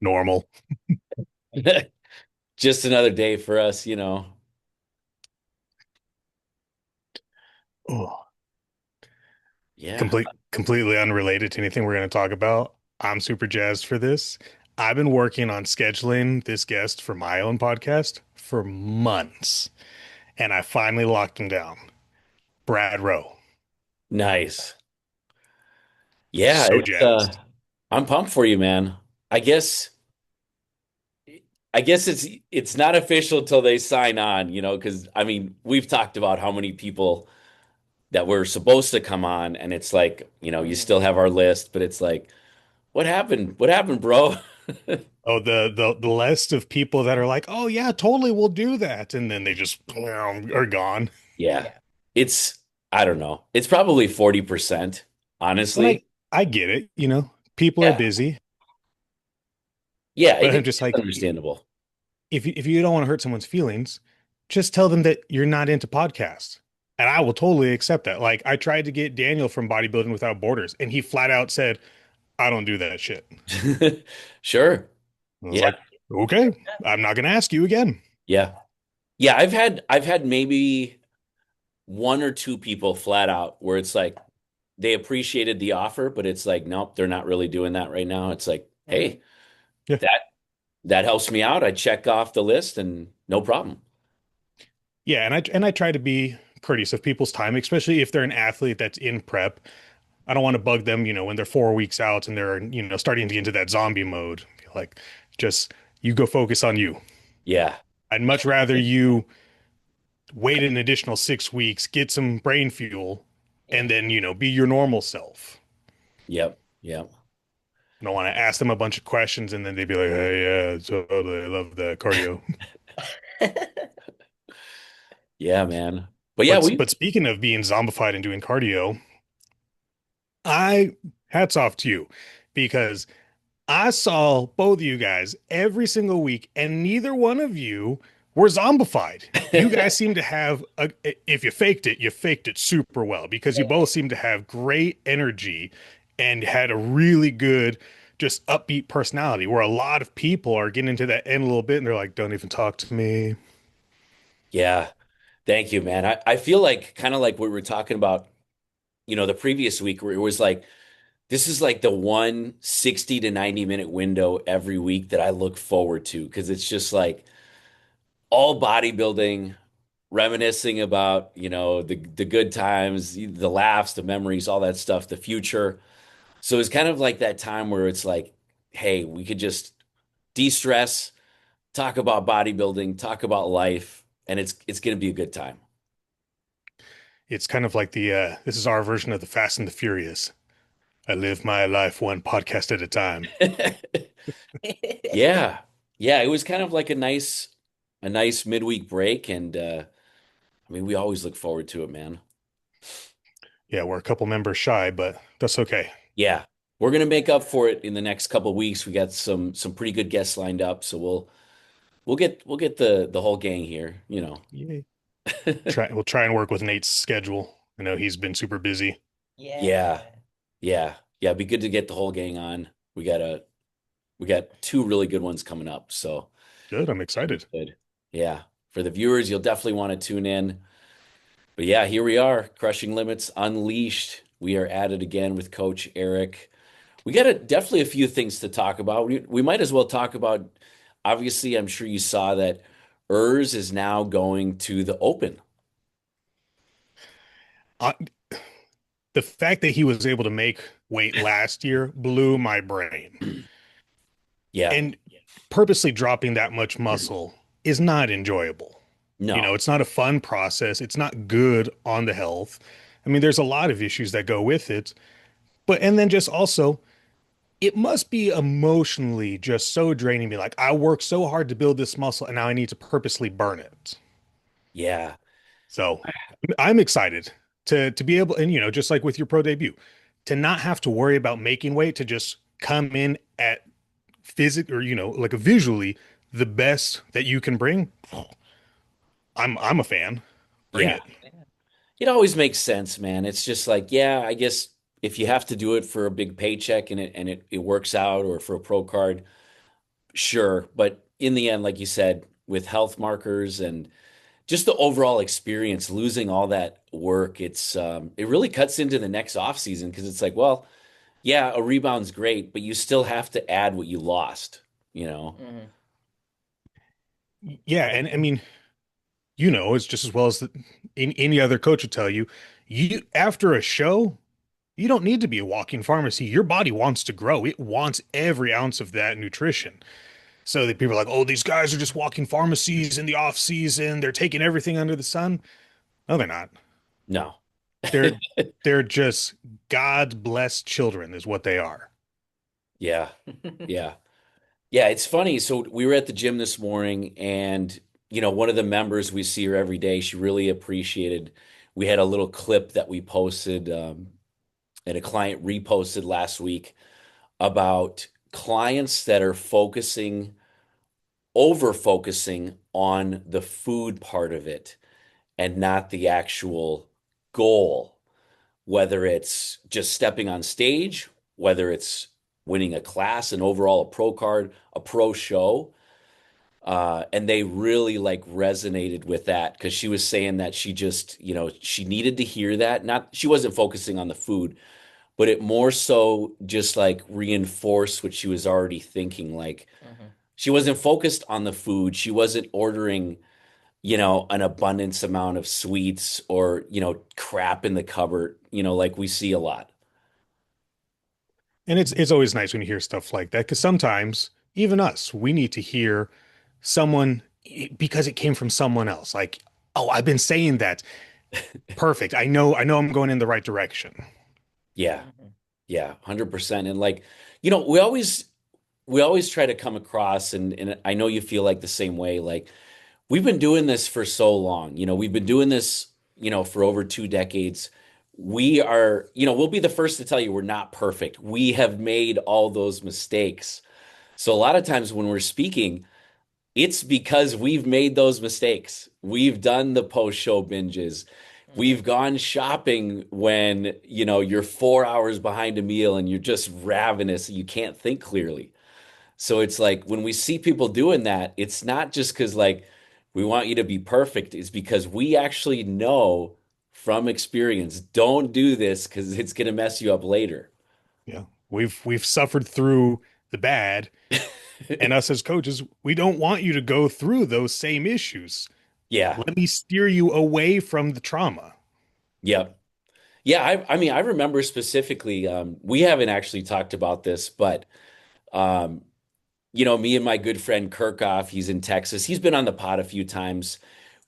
Normal. Just another day for us, you know. Oh, Yeah. completely unrelated to anything we're going to talk about. I'm super jazzed for this. I've been working on scheduling this guest for my own podcast for months, and I finally locked him down. Brad Rowe. Nice. Yeah, So it's jazzed. I'm pumped for you, man. I guess I guess it's not official until they sign on, you know, because I mean, we've talked about how many people that were supposed to come on, and it's like, you know, you still have our list, but it's like, what happened? What happened, bro? Oh, the list of people that are like, oh yeah, totally, we'll do that, and then they just are gone. Yeah. It's I don't know. It's probably 40%, And honestly. I get it, people are Yeah. busy, Yeah, but I'm just it's like, understandable. if you don't want to hurt someone's feelings, just tell them that you're not into podcasts. And I will totally accept that. Like I tried to get Daniel from Bodybuilding Without Borders, and he flat out said, I don't do that shit. Sure. I was Yeah. like, okay, I'm not gonna ask you again. Yeah. Yeah, I've had maybe one or two people flat out where it's like they appreciated the offer, but it's like, nope, they're not really doing that right now. It's like, hey, Yeah. that that helps me out. I check off the list and no problem. Yeah, and I try to be courteous of people's time, especially if they're an athlete that's in prep. I don't want to bug them, when they're 4 weeks out and they're, starting to get into that zombie mode. Like, just you go focus on you. Yeah. I'd much rather you wait an additional 6 weeks, get some brain fuel, and then, be your normal self. Yep. Yep. I don't want to ask them a bunch of questions and then they'd be like, hey, yeah, totally, I love that cardio. Yeah, man. But yeah, But we but speaking of being zombified and doing cardio, I hats off to you because I saw both of you guys every single week, and neither one of you were zombified. You guys seem to have if you faked it super well because you both seem to have great energy and had a really good, just upbeat personality. Where a lot of people are getting into that end a little bit and they're like, don't even talk to me. yeah. Thank you, man. I feel like kind of like what we were talking about, you know, the previous week where it was like this is like the one 60 to 90 minute window every week that I look forward to because it's just like all bodybuilding, reminiscing about, you know, the good times, the laughs, the memories, all that stuff, the future. So it's kind of like that time where it's like, hey, we could just de-stress, talk about bodybuilding, talk about life, and it's going to be a good time. It's kind of like the this is our version of the Fast and the Furious. I live my life one podcast at a time. Yeah. Yeah, it was kind of like a nice midweek break and I mean, we always look forward to it, man. Yeah, we're a couple members shy, but that's okay. Yeah. We're gonna make up for it in the next couple of weeks. We got some pretty good guests lined up, so we'll get the whole gang here, you know. Yay. We'll try and work with Nate's schedule. I know he's been super busy. Yeah. Yeah. Yeah, it'd be good to get the whole gang on. We got two really good ones coming up, so Good, I'm excited. good. Yeah. For the viewers, you'll definitely want to tune in. But yeah, here we are, Crushing Limits Unleashed. We are at it again with Coach Eric. We got definitely a few things to talk about. We might as well talk about, obviously, I'm sure you saw that Urs is now going to the Open. Uh, the fact that he was able to make weight last year blew my brain. Yeah. And purposely dropping that much muscle is not enjoyable. No. It's not a fun process. It's not good on the health. I mean, there's a lot of issues that go with it. But, and then just also, it must be emotionally just so draining me. Like, I worked so hard to build this muscle and now I need to purposely burn it. Yeah. So I'm excited to be able, and just like with your pro debut, to not have to worry about making weight, to just come in at physic or like a visually the best that you can bring. I'm a fan. Bring Yeah. it. It always makes sense, man. It's just like, yeah, I guess if you have to do it for a big paycheck and it works out or for a pro card, sure, but in the end, like you said, with health markers and just the overall experience, losing all that work, it really cuts into the next off season because it's like, well, yeah, a rebound's great, but you still have to add what you lost, you know? Hmm. Yeah, and I mean, it's just as well as any other coach would tell you, you after a show, you don't need to be a walking pharmacy. Your body wants to grow. It wants every ounce of that nutrition. So that people are like, oh, these guys are just walking pharmacies in the off season. They're taking everything under the sun. No, they're not. No. They're they're just God blessed children, is what they are. Yeah, yeah. Yeah, it's funny. So we were at the gym this morning, and one of the members, we see her every day. She really appreciated. We had a little clip that we posted, and a client reposted last week about clients that are over focusing on the food part of it and not the actual goal, whether it's just stepping on stage, whether it's winning a class, an overall a pro card, a pro show. And they really like resonated with that because she was saying that she just, she needed to hear that. Not, she wasn't focusing on the food, but it more so just like reinforced what she was already thinking. Like Hmm. she wasn't focused on the food. She wasn't ordering, an abundance amount of sweets or, crap in the cupboard, like we see a lot. And it's always nice when you hear stuff like that because sometimes even us, we need to hear someone because it came from someone else. Like, oh, I've been saying that. Perfect. I know I'm going in the right direction. Yeah. Hmm. Yeah, 100%. And like, we always try to come across and I know you feel like the same way. Like we've been doing this for so long. We've been doing this, for over 2 decades. We'll be the first to tell you we're not perfect. We have made all those mistakes. So a lot of times when we're speaking, it's because we've made those mistakes. We've done the post-show binges. Hmm. We've gone shopping when, you're 4 hours behind a meal and you're just ravenous and you can't think clearly. So it's like when we see people doing that, it's not just because like we want you to be perfect. It's because we actually know from experience, don't do this because it's going to mess you up later. Yeah. We've suffered through the bad, and us as coaches, we don't want you to go through those same issues. Yeah. Let me steer you away from the trauma. Yep. Yeah. I mean, I remember specifically, we haven't actually talked about this, but, um, me and my good friend Kirkhoff, he's in Texas. He's been on the pod a few times.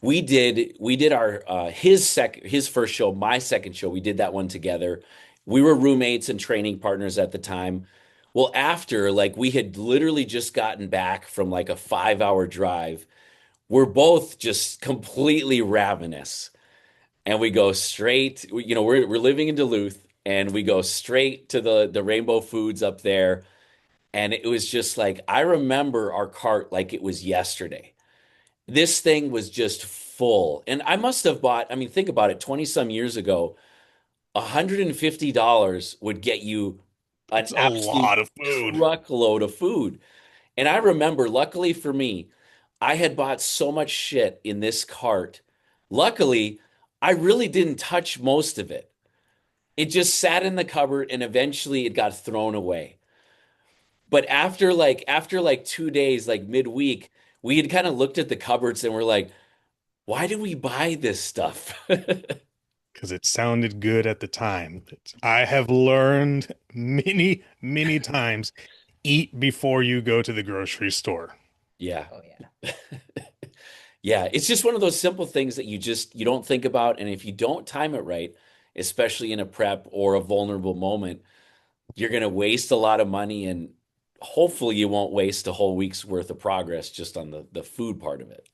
We did our his first show, my second show. We did that one together. We were roommates and training partners at the time. Well, after like we had literally just gotten back from like a 5 hour drive, we're both just completely ravenous. And we go straight, we're living in Duluth and we go straight to the Rainbow Foods up there. And it was just like, I remember our cart like it was yesterday. This thing was just full. And I must have bought, I mean, think about it, 20 some years ago, $150 would get you an That's a absolute lot of food. truckload of food. And I remember, luckily for me, I had bought so much shit in this cart. Luckily, I really didn't touch most of it. It just sat in the cupboard and eventually it got thrown away. But after like 2 days, like midweek, we had kind of looked at the cupboards and we're like, why did we buy this stuff? Because it sounded good at the time. I have learned many, many times, eat before you go to the grocery store. Yeah. Oh yeah. Yeah, it's just one of those simple things that you don't think about, and if you don't time it right, especially in a prep or a vulnerable moment, you're going to waste a lot of money and hopefully you won't waste a whole week's worth of progress just on the food part of it.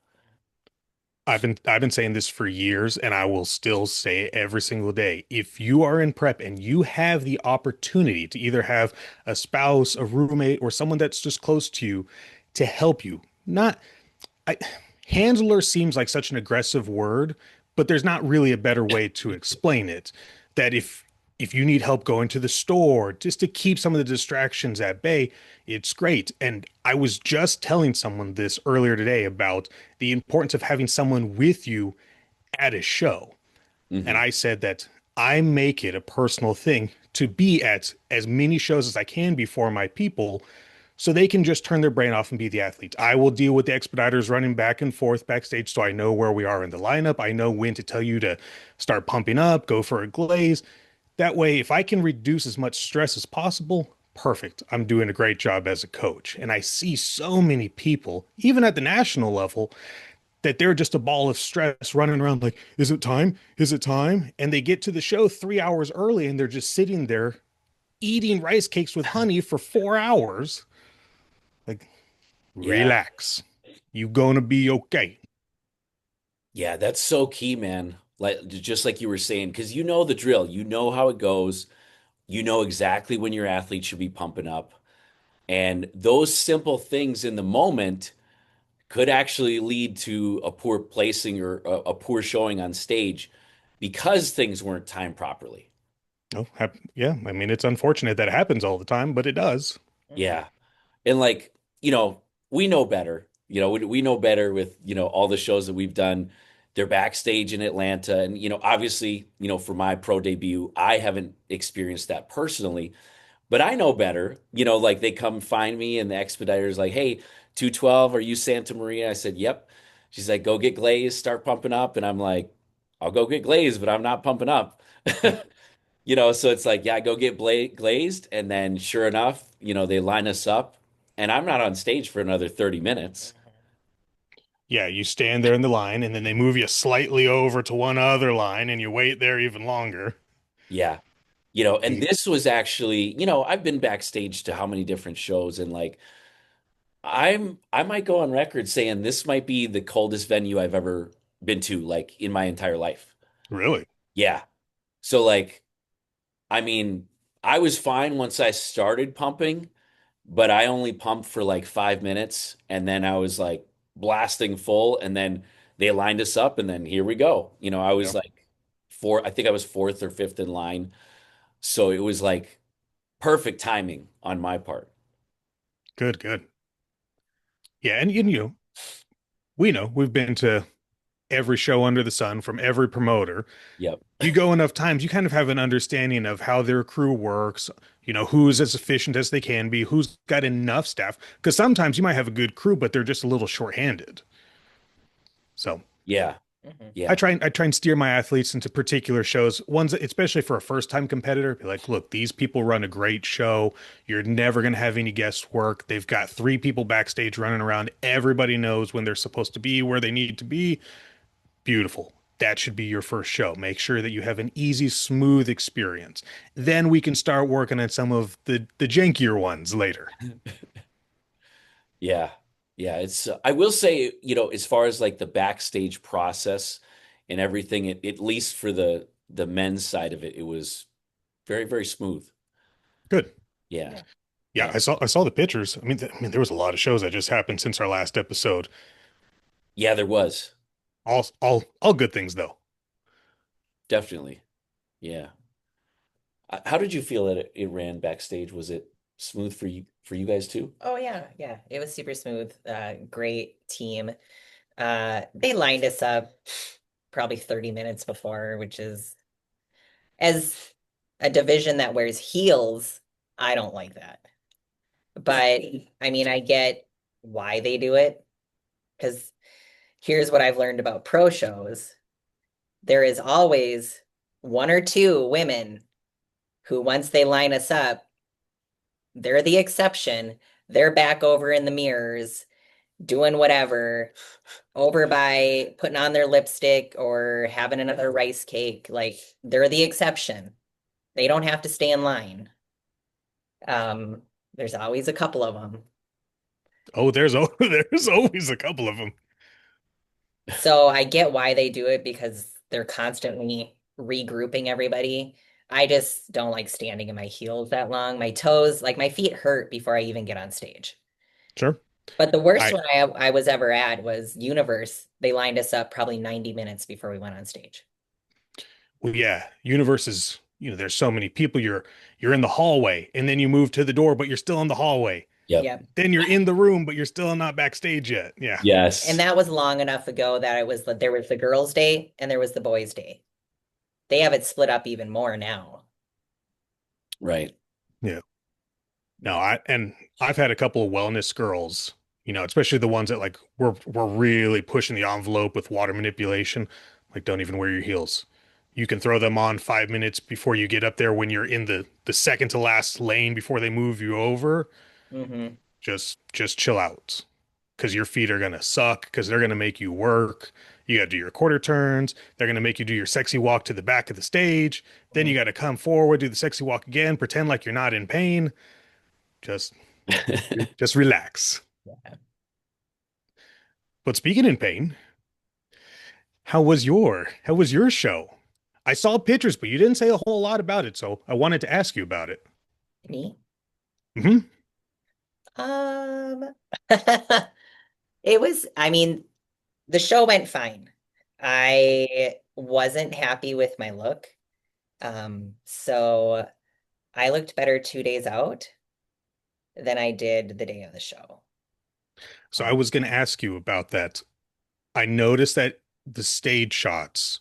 I've been saying this for years, and I will still say it every single day. If you are in prep and you have the opportunity to either have a spouse, a roommate, or someone that's just close to you to help you, not I, handler seems like such an aggressive word, but there's not really a better way to explain it. That if if you need help going to the store just to keep some of the distractions at bay, it's great. And I was just telling someone this earlier today about the importance of having someone with you at a show. And Hmm. I said that I make it a personal thing to be at as many shows as I can before my people so they can just turn their brain off and be the athletes. I will deal with the expediters running back and forth backstage so I know where we are in the lineup. I know when to tell you to start pumping up, go for a glaze. That way, if I can reduce as much stress as possible, perfect. I'm doing a great job as a coach. And I see so many people, even at the national level, that they're just a ball of stress running around like, is it time? Is it time? And they get to the show 3 hours early and they're just sitting there eating rice cakes with honey for 4 hours. Like, Yeah. relax. You gonna be okay. Yeah, that's so key, man. Like just like you were saying, because you know the drill, you know how it goes, you know exactly when your athlete should be pumping up. And those simple things in the moment could actually lead to a poor placing or a poor showing on stage because things weren't timed properly. Oh, yeah. I mean, it's unfortunate that it happens all the time, but it does. Hmm. Yeah. And like, you know, we know better. We know better with, all the shows that we've done. They're backstage in Atlanta. And, obviously, for my pro debut, I haven't experienced that personally, but I know better. Like they come find me and the expediter's like, hey, 212, are you Santa Maria? I said, yep. She's like, go get Glaze, start pumping up. And I'm like, I'll go get Glaze, but I'm not pumping up. So it's like, yeah, go get glazed. And then sure enough, they line us up and I'm not on stage for another 30 minutes. Yeah, you stand there in the line and then they move you slightly over to one other line and you wait there even longer. Yeah. And this was actually, I've been backstage to how many different shows and like I might go on record saying this might be the coldest venue I've ever been to, like in my entire life. Really? Yeah. So like, I mean, I was fine once I started pumping, but I only pumped for like 5 minutes and then I was like blasting full and then they lined us up and then here we go. I was Yeah. like I think I was fourth or fifth in line. So it was like perfect timing on my part. Good, good. Yeah, and we know we've been to every show under the sun from every promoter. Yep. You go enough times, you kind of have an understanding of how their crew works, who's as efficient as they can be, who's got enough staff. Because sometimes you might have a good crew, but they're just a little shorthanded. So Yeah. Hmm. I Yeah. try and I try and steer my athletes into particular shows, ones that, especially for a first time competitor, be like, look, these people run a great show. You're never gonna have any guesswork. They've got three people backstage running around. Everybody knows when they're supposed to be, where they need to be. Beautiful. That should be your first show. Make sure that you have an easy, smooth experience. Then we can start working on some of the jankier ones later. Yeah. Yeah. I will say, as far as like the backstage process and everything, at least for the men's side of it, it was very, very smooth. Good. Yeah. Yeah. Yeah, Yeah. I saw the pictures. There was a lot of shows that just happened since our last episode. Yeah, there was All good things though. definitely. Yeah. How did you feel that it ran backstage? Was it smooth for you guys too? Oh yeah, yeah. It was super smooth. Great team. They lined us up probably 30 minutes before, which is as a division that wears heels, I don't like that. But I mean, I get why they do it because here's what I've learned about pro shows. There is always one or two women who, once they line us up, they're the exception. They're back over in the mirrors doing whatever, over by putting on their lipstick or having another rice cake. Like they're the exception. They don't have to stay in line. There's always a couple of them. Oh, there's always a couple of them. So I get why they do it because they're constantly regrouping everybody. I just don't like standing in my heels that long. My toes, like my feet hurt before I even get on stage. Sure. But the worst I one I was ever at was Universe. They lined us up probably 90 minutes before we went on stage. Well, yeah, Universe is. there's so many people, you're in the hallway and then you move to the door, but you're still in the hallway. Yep. Yep. Then you're in the room, but you're still not backstage yet. Yeah. And Yes. that was long enough ago that there was the girls' day and there was the boys' day. They have it split up even more now. Right. Yeah. No, I've had a couple of wellness girls, especially the ones that like were really pushing the envelope with water manipulation. Like, don't even wear your heels. You can throw them on 5 minutes before you get up there when you're in the second to last lane before they move you over. Hmm. Just chill out. Because your feet are gonna suck, because they're gonna make you work. You gotta do your quarter turns. They're gonna make you do your sexy walk to the back of the stage. Then you gotta come forward, do the sexy walk again, pretend like you're not in pain. Just just relax. But speaking in pain, how was your show? I saw pictures, but you didn't say a whole lot about it, so I wanted to ask you about it. Me? Hmm. Um, I mean, the show went fine. I wasn't happy with my look. So I looked better 2 days out than I did the day of the show. So I Um, was going to ask you about that. I noticed that the stage shots,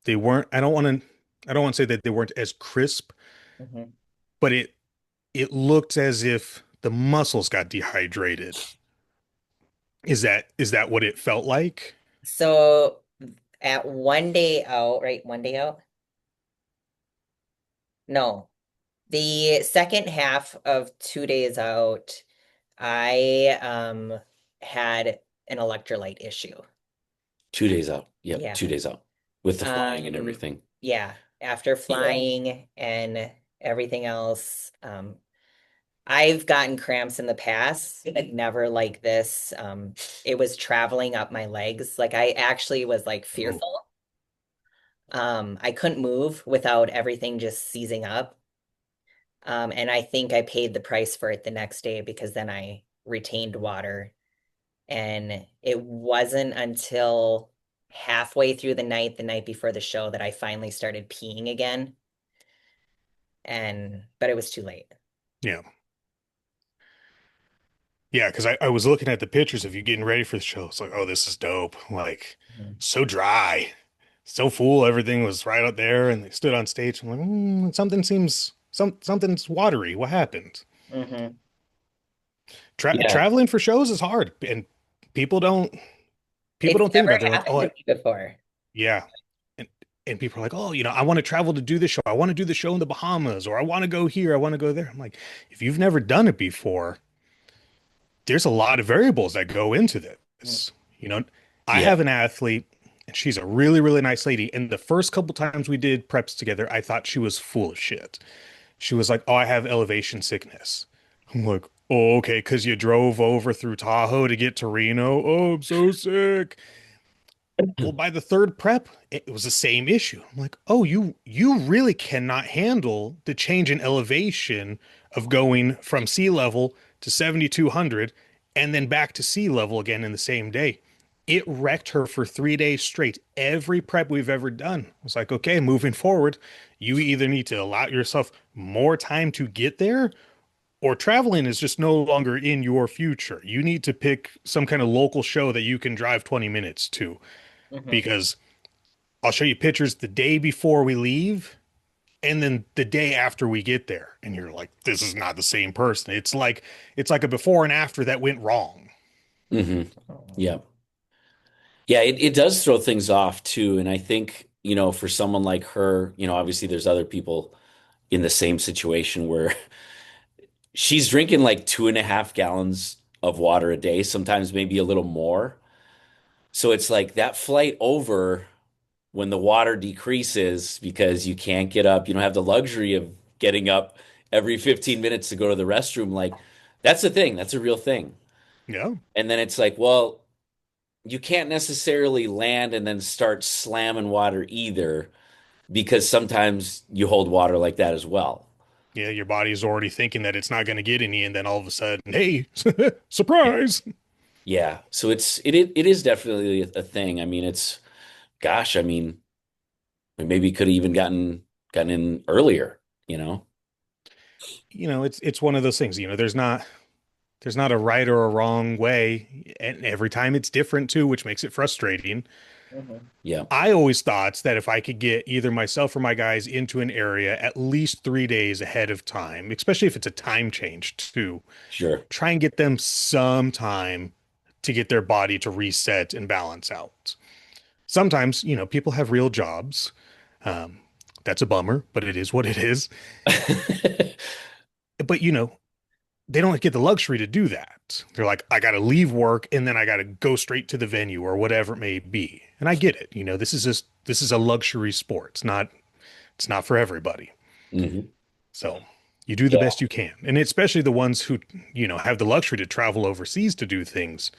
they weren't, I don't want to say that they weren't as crisp, mhm. but it looked as if the muscles got dehydrated. Is that what it felt like? So at 1 day out, right? 1 day out? No, the second half of 2 days out, I had an electrolyte issue. 2 days out. Yep. Yeah. 2 days out with the flying and Um, everything. yeah, after Yeah. flying and everything else, I've gotten cramps in the past, but never like this. It was traveling up my legs. Like I actually was like Oh, fearful. I couldn't move without everything just seizing up. And I think I paid the price for it the next day because then I retained water. And it wasn't until halfway through the night before the show, that I finally started peeing again. But it was too late. yeah. Yeah, because I was looking at the pictures of you getting ready for the show. It's like, oh, this is dope. Like, Mhm. so dry, so full. Everything was right up there, and they stood on stage. I'm like, something's watery. What happened? Hmm. Yeah. Traveling for shows is hard, and people don't people It's don't think never about it. They're like, happened oh, to me before. yeah, and people are like, oh, I want to travel to do this show. I want to do the show in the Bahamas, or I want to go here. I want to go there. I'm like, if you've never done it before, there's a lot of variables that go into Mm. this. You know, I Yeah. have an athlete and she's a really, really nice lady. And the first couple times we did preps together, I thought she was full of shit. She was like, oh, I have elevation sickness. I'm like, oh, okay, because you drove over through Tahoe to get to Reno. Oh, I'm so sick. Well, by the third prep, it was the same issue. I'm like, oh, you really cannot handle the change in elevation of going from sea level to 7,200 and then back to sea level again in the same day. It wrecked her for 3 days straight. Every prep we've ever done. I was like, okay, moving forward, you either need to allow yourself more time to get there, or traveling is just no longer in your future. You need to pick some kind of local show that you can drive 20 minutes to, Hmm. because I'll show you pictures the day before we leave and then the day after we get there. And you're like, this is not the same person. It's like a before and after that went wrong. Hmm. Yeah. Yeah, it does throw things off too. And I think, for someone like her, obviously there's other people in the same situation where she's drinking like 2.5 gallons of water a day, sometimes maybe a little more. So it's like that flight over, when the water decreases because you can't get up, you don't have the luxury of getting up every 15 minutes to go to the restroom. Like, that's a thing, that's a real thing. Yeah. And then it's like, well, you can't necessarily land and then start slamming water either, because sometimes you hold water like that as well. Yeah. Your body is already thinking that it's not going to get any. And then all of a sudden, hey, surprise. Yeah. So it is definitely a thing. I mean, gosh, I mean, we maybe could have even gotten in earlier, you know? It's one of those things, there's not a right or a wrong way, and every time it's different too, which makes it frustrating. Mhm. Yeah, I always thought that if I could get either myself or my guys into an area at least 3 days ahead of time, especially if it's a time change too, sure. try and get them some time to get their body to reset and balance out. Sometimes, people have real jobs. Um, that's a bummer, but it is what it is. But, they don't get the luxury to do that. They're like, I got to leave work and then I got to go straight to the venue or whatever it may be. And I get it. This is a luxury sport. It's not for everybody. hmm So you do the Yeah, best you can. And especially the ones who, have the luxury to travel overseas to do things.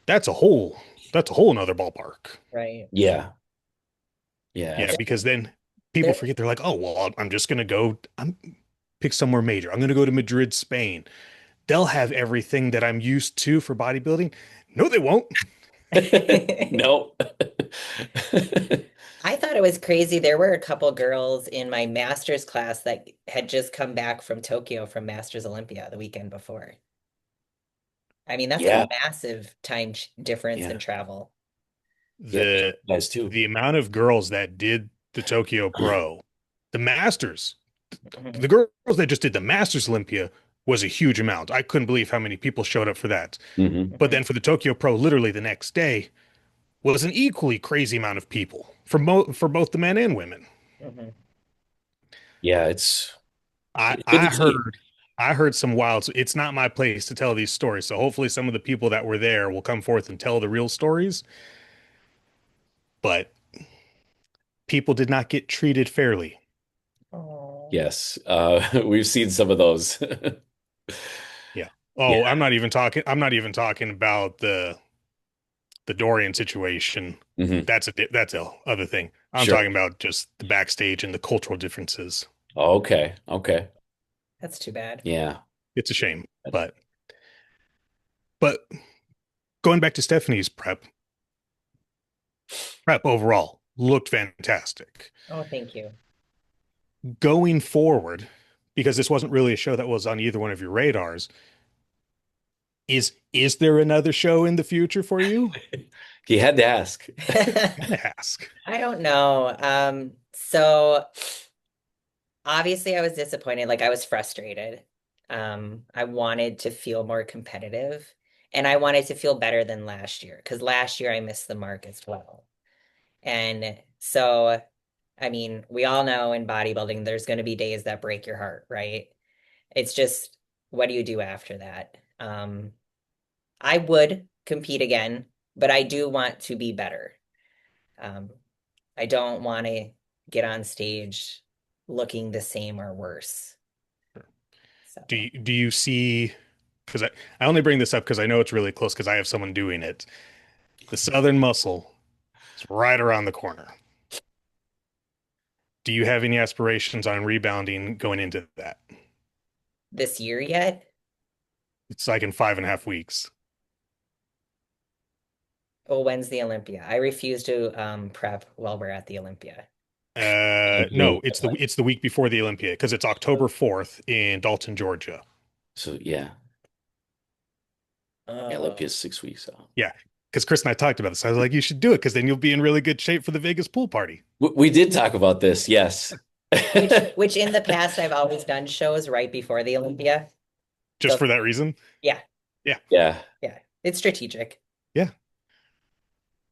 That's a whole nother ballpark. Right. yeah, yeah, Yeah, because then people There, forget they're like, oh, well, I'm just going to I'm pick somewhere major. I'm going to go to Madrid, Spain. They'll have everything that I'm used to for bodybuilding. No, they won't. no. I thought it was crazy. There were a couple girls in my master's class that had just come back from Tokyo from Masters Olympia the weekend before. I mean, that's a Yeah, massive difference in yeah, travel. yeah, The guys too. the amount of girls that did the Tokyo Pro, the Masters, Mhm. the girls that just did the Masters Olympia was a huge amount. I couldn't believe how many people showed up for that. hmm But Mhm. then for the Tokyo Pro, literally the next day was an equally crazy amount of people for both the men and women. Mhm. Yeah, I it's good to I see. heard I heard some wild. So it's not my place to tell these stories. So hopefully some of the people that were there will come forth and tell the real stories. But people did not get treated fairly. Oh. Yes, we've seen some of those. Yeah. Yeah. Oh, I'm not even talking about the Dorian situation. hmm That's a other thing. I'm Sure. talking about just the backstage and the cultural differences. Okay. Okay. That's too bad. Yeah. It's a shame, but going back to Stephanie's prep overall looked fantastic. Oh, thank you. Going forward, because this wasn't really a show that was on either one of your radars, is there another show in the future for you? You had to ask. Gotta ask. I don't know. So obviously I was disappointed, like I was frustrated. I wanted to feel more competitive and I wanted to feel better than last year because last year I missed the mark as well. And so, I mean, we all know in bodybuilding, there's going to be days that break your heart, right? It's just, what do you do after that? I would compete again, but I do want to be better. Um, I don't want to get on stage looking the same or worse. Do So, you do you see? Because I only bring this up because I know it's really close because I have someone doing it. The Southern Muscle is right around the corner. Do you have any aspirations on rebounding going into that? this year yet? It's like in 5.5 weeks. Oh, when's the Olympia? I refuse to prep while we're at the Olympia. So No, it's the week before the Olympia because it's October 4th in Dalton, Georgia. yeah, yeah, Uh, Olympia's 6 weeks out. Yeah, because Chris and I talked about this. I was like, you should do it because then you'll be in really good shape for the Vegas pool party. We did talk about this, yes. which in the past I've always done shows right before the Olympia. Just So for that reason. yeah, Yeah, Yeah. yeah, it's strategic. yeah.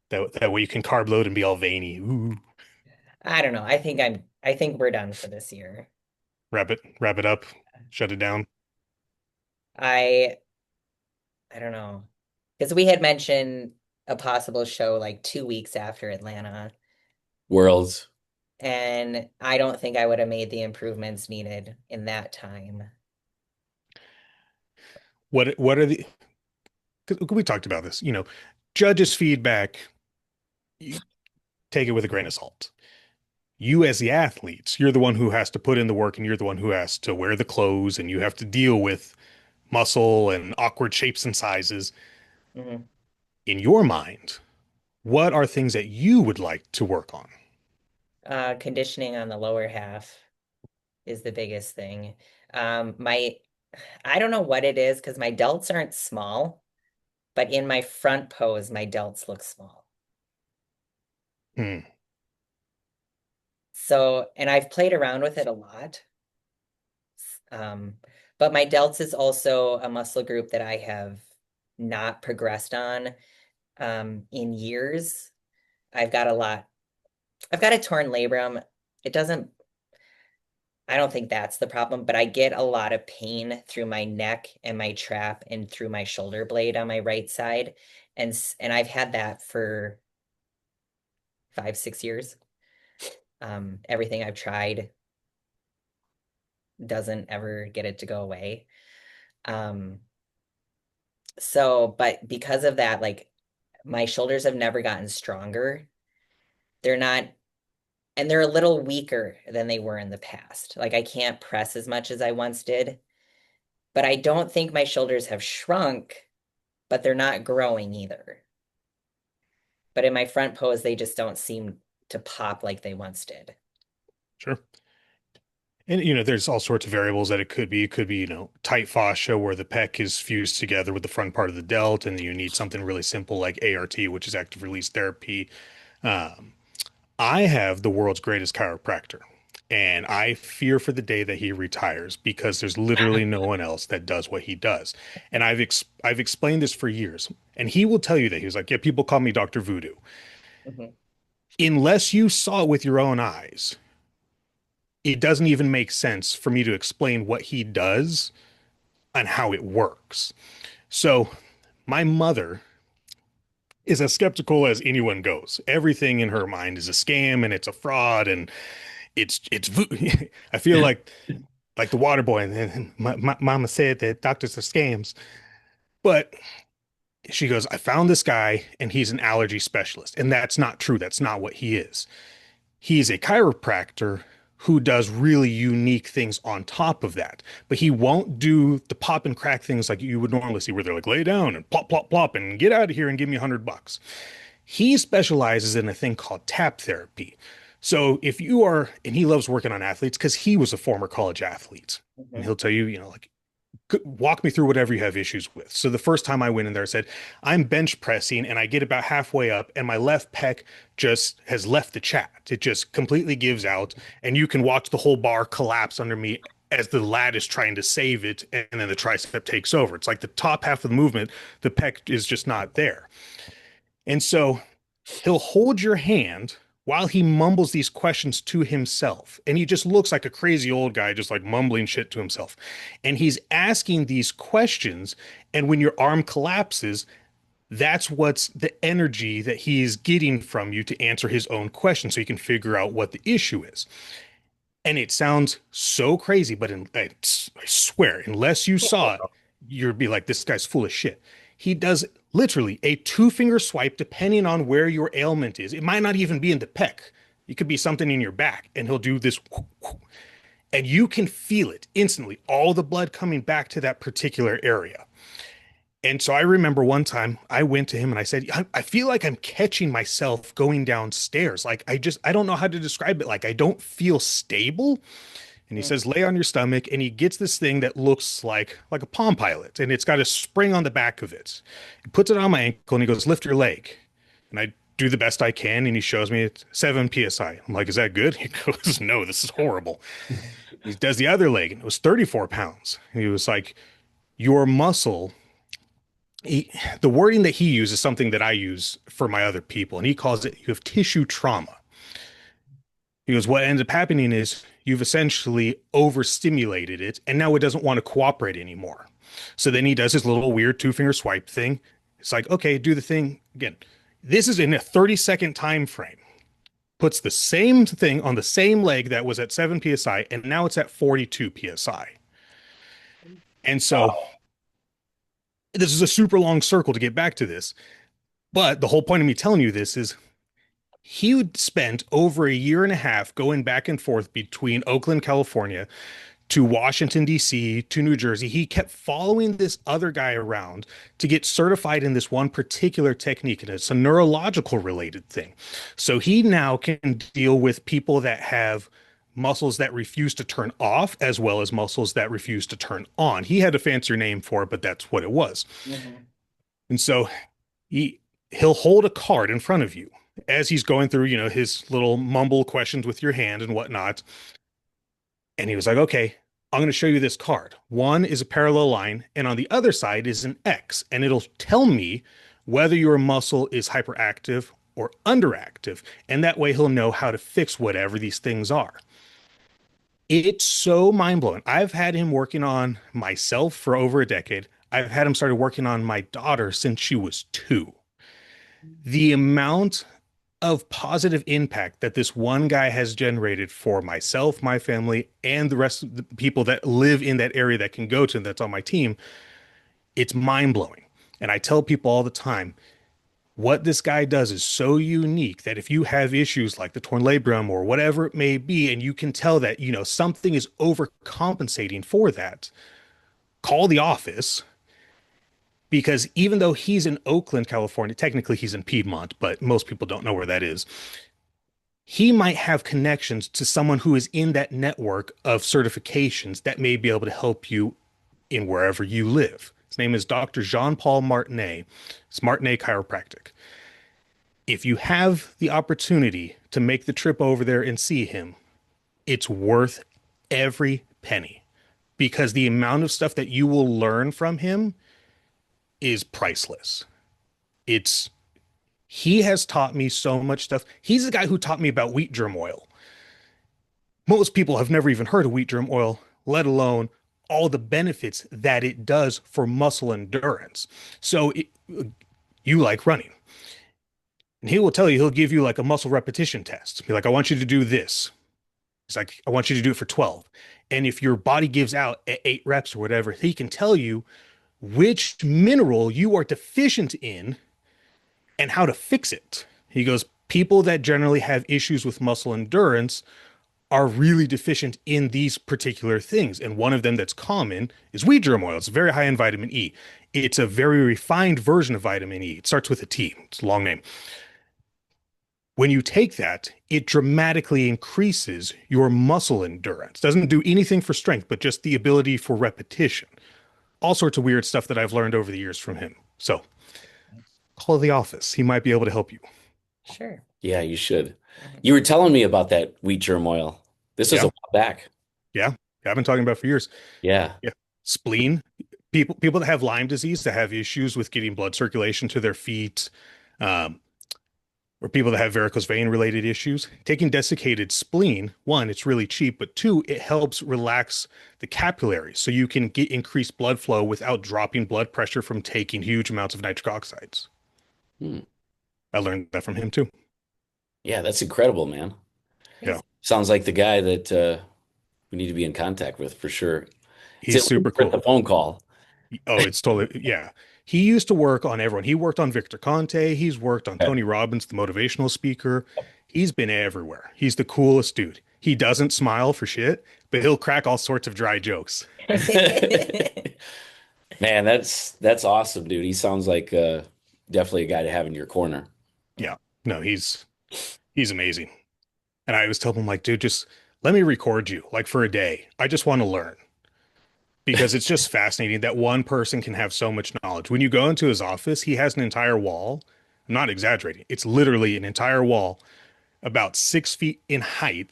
That way you can carb load and be all veiny. Ooh, I don't know. I think we're done for this year. wrap it up, shut it down. I I don't know. Because we had mentioned a possible show like 2 weeks after Atlanta, Worlds. and I don't think I would have made the improvements needed in that time. What are the? 'Cause we talked about this. Judges' feedback. You take it with a grain of salt. You as the athletes, you're the one who has to put in the work and you're the one who has to wear the clothes and you have to deal with muscle and awkward shapes and sizes. Mhm. In your mind, what are things that you would like to work on? Conditioning on the lower half is the biggest thing. My I don't know what it is because my delts aren't small, but in my front pose, my delts look small. Hmm. So, and I've played around with it a lot. Um, but my delts is also a muscle group that I have not progressed on in years. I've got a lot. I've got a torn labrum. It doesn't, I don't think that's the problem, but I get a lot of pain through my neck and my trap and through my shoulder blade on my right side. And I've had that for 5, 6 years. Everything I've tried doesn't ever get it to go away. Um, but because of that, like my shoulders have never gotten stronger. They're not, and they're a little weaker than they were in the past. Like I can't press as much as I once did, but I don't think my shoulders have shrunk, but they're not growing either. But in my front pose, they just don't seem to pop like they once did. Sure. And there's all sorts of variables that it could be. It could be, tight fascia where the pec is fused together with the front part of the delt, and you need something really simple like ART, which is active release therapy. Um, I have the world's greatest chiropractor, and I fear for the day that he retires because there's literally no one else that does what he does. And I've explained this for years, and he will tell you that he was like, yeah, people call me Dr. Voodoo. Mhm. Unless you saw it with your own eyes, it doesn't even make sense for me to explain what he does and how it works. So, my mother is as skeptical as anyone goes. Everything in her mind is a scam and it's a fraud and it's I feel like the water boy and my mama said that doctors are scams. But she goes, I found this guy and he's an allergy specialist. And that's not true. That's not what he is. He's a chiropractor who does really unique things on top of that. But he won't do the pop and crack things like you would normally see, where they're like, lay down and plop, plop, plop, and get out of here and give me $100. He specializes in a thing called tap therapy. So if you are, and he loves working on athletes because he was a former college athlete, and Mhm. he'll tell you, like, walk me through whatever you have issues with. So the first time I went in there, I said, I'm bench pressing and I get about halfway up and my left pec just has left the chat. It just completely gives out and you can watch the whole bar collapse under me as the lat is trying to save it and then the tricep takes over. It's like the top half of the movement, the pec is just not there. And so he'll hold your hand while he mumbles these questions to himself. And he just looks like a crazy old guy, just like mumbling shit to himself. And he's asking these questions. And when your arm collapses, that's what's the energy that he's getting from you to answer his own question so you can figure out what the issue is. And it sounds so crazy, but I swear, unless you saw it, you'd be like, this guy's full of shit. He does literally a two-finger swipe depending on where your ailment is. It might not even be in the pec. It could be something in your back, and he'll do this, and you can feel it instantly, all the blood coming back to that particular area. And so I remember one time I went to him and I said, I feel like I'm catching myself going downstairs. Like I don't know how to describe it. Like I don't feel stable. And he Mhm. says, lay on your stomach. And he gets this thing that looks like a Palm Pilot. And it's got a spring on the back of it. He puts it on my ankle and he goes, lift your leg. And I do the best I can. And he shows me it's 7 PSI. I'm like, is that good? He goes, no, this is horrible. He does the other leg and it was 34 pounds. And he was like, your muscle the wording that he uses is something that I use for my other people, and he calls it you have tissue trauma. He goes, what ends up happening is you've essentially overstimulated it, and now it doesn't want to cooperate anymore. So then he does his little weird two-finger swipe thing. It's like, okay, do the thing again. This is in a 30-second time frame. Puts the same thing on the same leg that was at 7 psi, and now it's at 42 psi. And so Wow. this is a super long circle to get back to this. But the whole point of me telling you this is he would spend over a year and a half going back and forth between Oakland, California, to Washington, D.C., to New Jersey. He kept following this other guy around to get certified in this one particular technique. And it's a neurological related thing. So he now can deal with people that have muscles that refuse to turn off as well as muscles that refuse to turn on. He had a fancier name for it, but that's what it was. Mhm. And so he'll hold a card in front of you as he's going through, his little mumble questions with your hand and whatnot. And he was like, okay, I'm going to show you this card. One is a parallel line, and on the other side is an X, and it'll tell me whether your muscle is hyperactive or underactive. And that way he'll know how to fix whatever these things are. It's so mind blowing. I've had him working on myself for over a decade. I've had him started working on my daughter since she was 2. The amount of positive impact that this one guy has generated for myself, my family, and the rest of the people that live in that area that can go to that's on my team, it's mind blowing. And I tell people all the time, what this guy does is so unique that if you have issues like the torn labrum or whatever it may be, and you can tell that, something is overcompensating for that, call the office. Because even though he's in Oakland, California, technically he's in Piedmont, but most people don't know where that is. He might have connections to someone who is in that network of certifications that may be able to help you in wherever you live. His name is Dr. Jean-Paul Martinet. It's Martinet Chiropractic. If you have the opportunity to make the trip over there and see him, it's worth every penny because the amount of stuff that you will learn from him is priceless. He has taught me so much stuff. He's the guy who taught me about wheat germ oil. Most people have never even heard of wheat germ oil, let alone all the benefits that it does for muscle endurance. So you like running. And he will tell you, he'll give you like a muscle repetition test. Be like, I want you to do this. It's like, I want you to do it for 12. And if your body gives out at 8 reps or whatever, he can tell you which mineral you are deficient in and how to fix it. He goes, people that generally have issues with muscle endurance are really deficient in these particular things. And one of them that's common is wheat germ oil. It's very high in vitamin E. It's a very refined version of vitamin E. It starts with a T. It's a long name. When you take that, it dramatically increases your muscle endurance. Doesn't do anything for strength, but just the ability for repetition. All sorts of weird stuff that I've learned over the years from him. So call the office. He might be able to help you. Sure. Yeah, you should. You were telling me about that wheat germ oil. This was Yeah. a while back. Yeah. I've been talking about it for years. Yeah. Yeah. Spleen. People that have Lyme disease, that have issues with getting blood circulation to their feet, or people that have varicose vein related issues, taking desiccated spleen, one, it's really cheap, but two, it helps relax the capillaries so you can get increased blood flow without dropping blood pressure from taking huge amounts of nitric oxides. Hmm. I learned that from him too. Yeah, that's incredible, man. Yeah. Sounds like the guy that we need to be in contact with for sure. It's He's at least super worth cool. the phone call. Oh, it's totally, yeah. He used to work on everyone. He worked on Victor Conte. He's worked on Okay. Tony Robbins, the motivational speaker. He's been everywhere. He's the coolest dude. He doesn't smile for shit, but he'll crack all sorts of dry jokes. Man, that's awesome, dude. He sounds like definitely a guy to have in your corner. Yeah. No, he's amazing. And I was telling him, like, dude, just let me record you like for a day. I just want to learn because it's just fascinating that one person can have so much knowledge. When you go into his office, he has an entire wall. I'm not exaggerating. It's literally an entire wall about 6 feet in height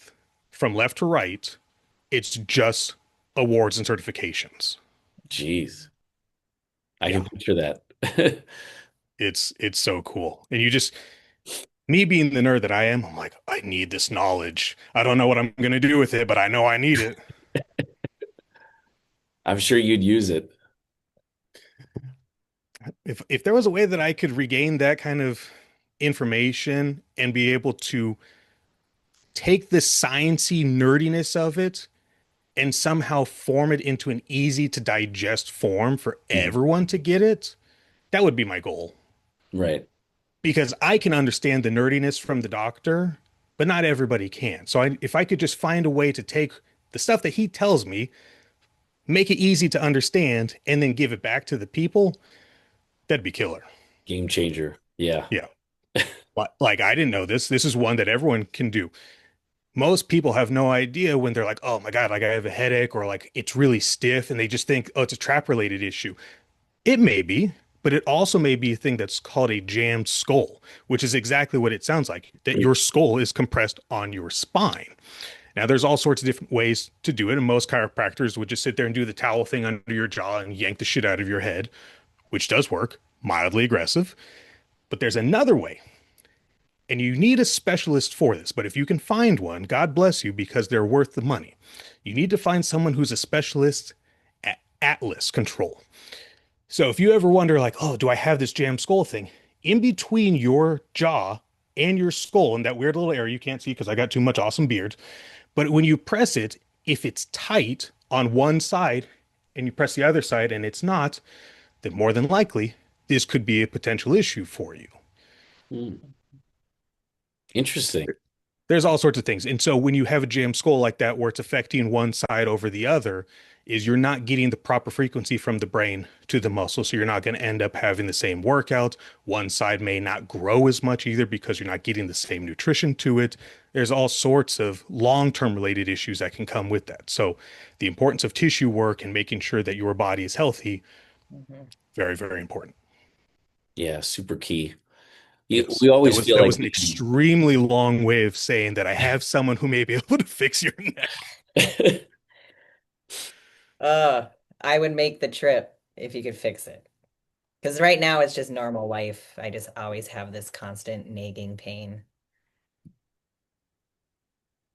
from left to right. It's just awards and certifications. Jeez. I Yeah. can picture that. It's so cool. And me being the nerd that I am, I'm like, I need this knowledge. I don't know what I'm going to do with it, but I know I need it. I'm sure you'd use it. If there was a way that I could regain that kind of information and be able to take the sciencey nerdiness of it and somehow form it into an easy to digest form for everyone to get it, that would be my goal. Right. Because I can understand the nerdiness from the doctor, but not everybody can. So if I could just find a way to take the stuff that he tells me, make it easy to understand, and then give it back to the people, that'd be killer. Game changer. Yeah. Yeah. Like I didn't know this. This is one that everyone can do. Most people have no idea when they're like, oh my God, like I have a headache or like it's really stiff, and they just think, oh, it's a trap related issue. It may be, but it also may be a thing that's called a jammed skull, which is exactly what it sounds like, that your skull is compressed on your spine. Now, there's all sorts of different ways to do it, and most chiropractors would just sit there and do the towel thing under your jaw and yank the shit out of your head, which does work, mildly aggressive. But there's another way, and you need a specialist for this. But if you can find one, God bless you because they're worth the money. You need to find someone who's a specialist at Atlas control. So if you ever wonder, like, oh, do I have this jam skull thing? In between your jaw and your skull, in that weird little area you can't see because I got too much awesome beard. But when you press it, if it's tight on one side and you press the other side and it's not, then more than likely this could be a potential issue for you. Hmm. Interesting. There's all sorts of things. And so when you have a jammed skull like that where it's affecting one side over the other, is you're not getting the proper frequency from the brain to the muscle. So you're not going to end up having the same workout. One side may not grow as much either because you're not getting the same nutrition to it. There's all sorts of long-term related issues that can come with that. So the importance of tissue work and making sure that your body is healthy, Mhm. very, very important. Yeah, super key. Yes. We That always was feel that like was an we can. extremely long way of saying that I have someone who may be able to fix your neck. Uh, I would make the trip if you could fix it. Because right now it's just normal life. I just always have this constant nagging pain.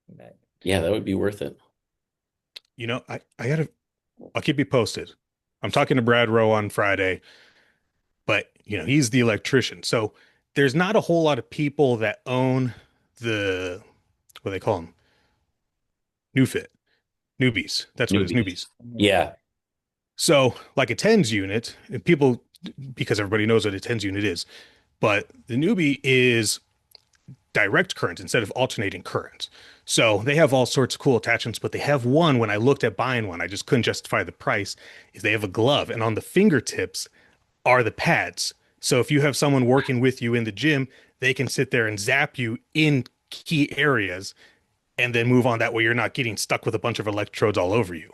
But Yeah, that would be worth it. I'll keep you posted. I'm talking to Brad Rowe on Friday, but he's the electrician. So there's not a whole lot of people that own the what do they call them? New fit. Newbies. That's what it is, Newbies. newbies. Mhm. Yeah. So like a tens unit, and people because everybody knows what a tens unit is, but the newbie is direct current instead of alternating current. So they have all sorts of cool attachments, but they have one when I looked at buying one, I just couldn't justify the price, is they have a glove and on the fingertips are the pads. So if you have someone working with you in the gym, they can sit there and zap you in key areas and then move on. That way you're not getting stuck with a bunch of electrodes all over you.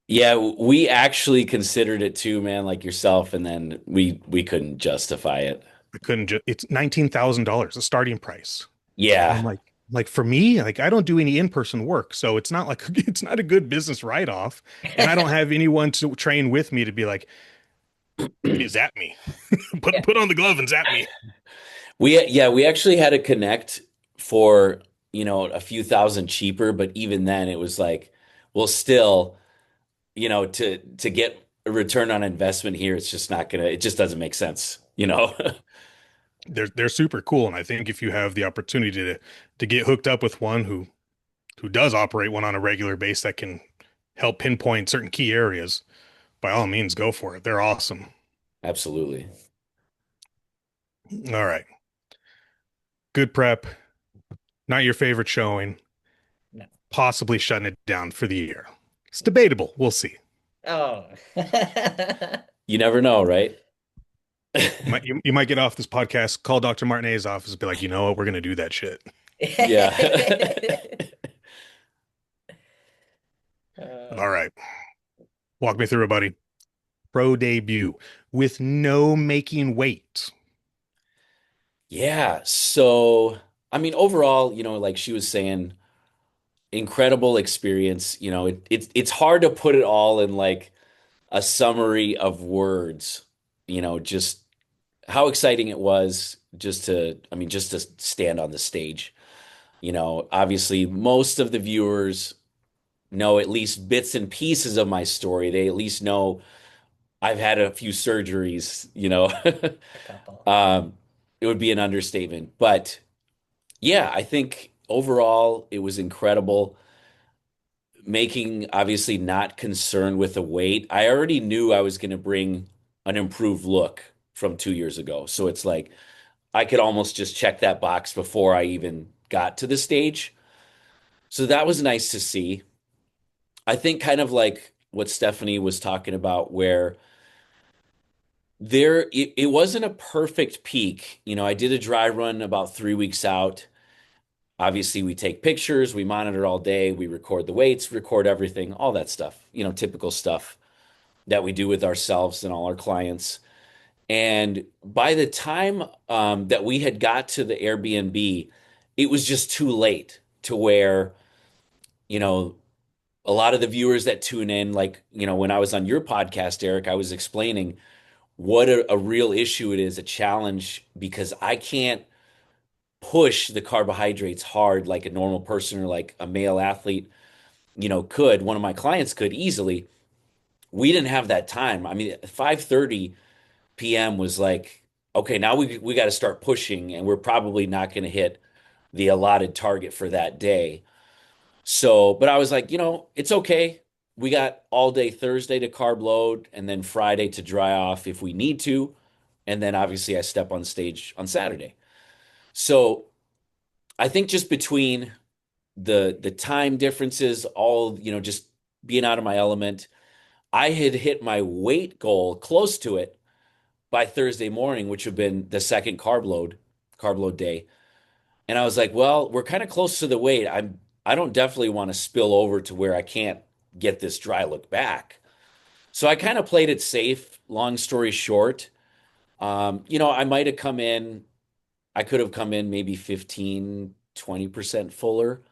Yeah, we actually considered it too, man, like yourself, and then we couldn't justify it. I couldn't just, it's $19,000, a starting price. And I'm Yeah. like for me, like I don't do any in-person work, so it's not like it's not a good business write-off. And I don't have anyone to train with me to be like, zap me, Yeah. put on the glove and zap me. We actually had to connect for, a few thousand cheaper, but even then it was like, well, still, to get a return on investment here, it's just not gonna, it just doesn't make sense. They're super cool, and I think if you have the opportunity to get hooked up with one who does operate one on a regular base that can help pinpoint certain key areas, by all means, go for it. They're awesome. Absolutely. All right, good prep. Not your favorite showing. No. Possibly shutting it down for the year. It's debatable. We'll see. Oh. You never know, right? You might get off this podcast, call Dr. Martinez's office, and be like, you know what, we're gonna do that shit. Yeah. Uh, All right, walk me through it, buddy. Pro debut with no making weight. Yeah. So, I mean, overall, like she was saying, incredible experience. It's hard to put it all in like a summary of words, just how exciting it was I mean, just to stand on the stage. Obviously, most of the viewers know at least bits and pieces of my story. They at least know I've had a few surgeries. a couple. It would be an understatement. But yeah, I think overall it was incredible. Making obviously not concerned with the weight. I already knew I was going to bring an improved look from 2 years ago. So it's like I could almost just check that box before I even got to the stage. So that was nice to see. I think kind of like what Stephanie was talking about, where it wasn't a perfect peak. I did a dry run about 3 weeks out. Obviously, we take pictures, we monitor all day, we record the weights, record everything, all that stuff, typical stuff that we do with ourselves and all our clients. And by the time that we had got to the Airbnb, it was just too late to where, you know, a lot of the viewers that tune in, like, when I was on your podcast, Eric, I was explaining what a real issue it is, a challenge, because I can't push the carbohydrates hard like a normal person or like a male athlete, could. One of my clients could easily. We didn't have that time. I mean, 5:30 p.m. was like, okay, now we got to start pushing, and we're probably not going to hit the allotted target for that day. So, but I was like, it's okay. We got all day Thursday to carb load and then Friday to dry off if we need to. And then obviously I step on stage on Saturday. So I think just between the time differences, all, just being out of my element, I had hit my weight goal close to it by Thursday morning, which would have been the second carb load day. And I was like, well, we're kind of close to the weight. I don't definitely want to spill over to where I can't get this dry look back. So I kind of played it safe. Long story short, I might have come in, I could have come in maybe 15, 20% fuller,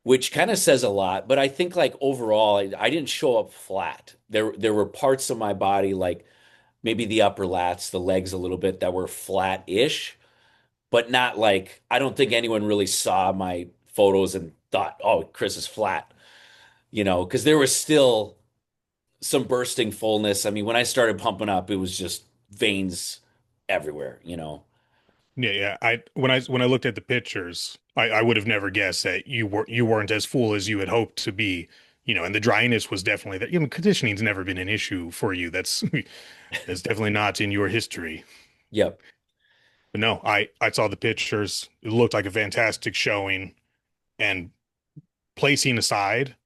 which kind of says a lot. But I think like overall, I didn't show up flat. There were parts of my body, like maybe the upper lats, the legs a little bit, that were flat-ish, but not like, I don't think anyone really saw my photos and thought, oh, Chris is flat, because there was still some bursting fullness. I mean, when I started pumping up, it was just veins everywhere. Yeah, yeah. When I looked at the pictures, I would have never guessed that you weren't as full as you had hoped to be. And the dryness was definitely that. Conditioning's never been an issue for you. That's definitely not in your history. Yep. But no, I saw the pictures. It looked like a fantastic showing, and placing aside,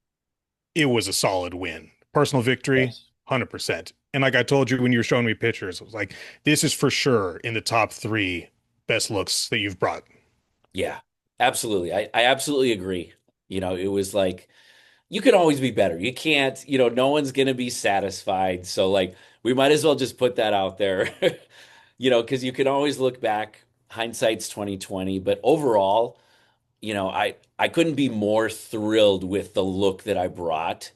it was a solid win. Personal victory, Yes. 100%. And like I told you when you were showing me pictures, I was like, this is for sure in the top three best looks that you've brought. Yeah, absolutely. I absolutely agree. It was like, you can always be better. You can't, no one's gonna be satisfied. So like we might as well just put that out there. Because you can always look back, hindsight's 2020, but overall, I couldn't be more thrilled with the look that I brought.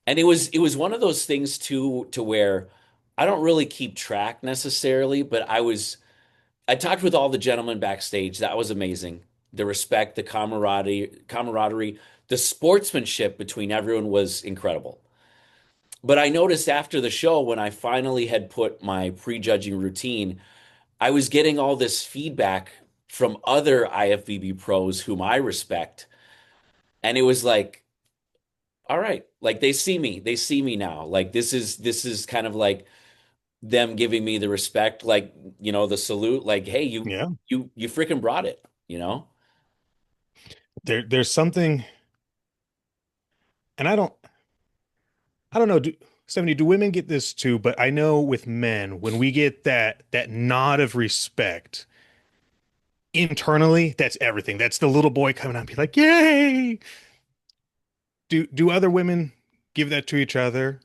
And it was one of those things too, to where I don't really keep track necessarily, but I talked with all the gentlemen backstage. That was amazing. The respect, the camaraderie, the sportsmanship between everyone was incredible. But I noticed after the show, when I finally had put my prejudging routine, I was getting all this feedback from other IFBB pros whom I respect. And it was like, all right, like they see me now. Like this is kind of like them giving me the respect, like, the salute, like, hey, you Yeah. you you freaking brought it. There's something, and I don't know, 70, do women get this too? But I know with men, when we get that nod of respect internally, that's everything. That's the little boy coming out and be like, "Yay!" Do other women give that to each other?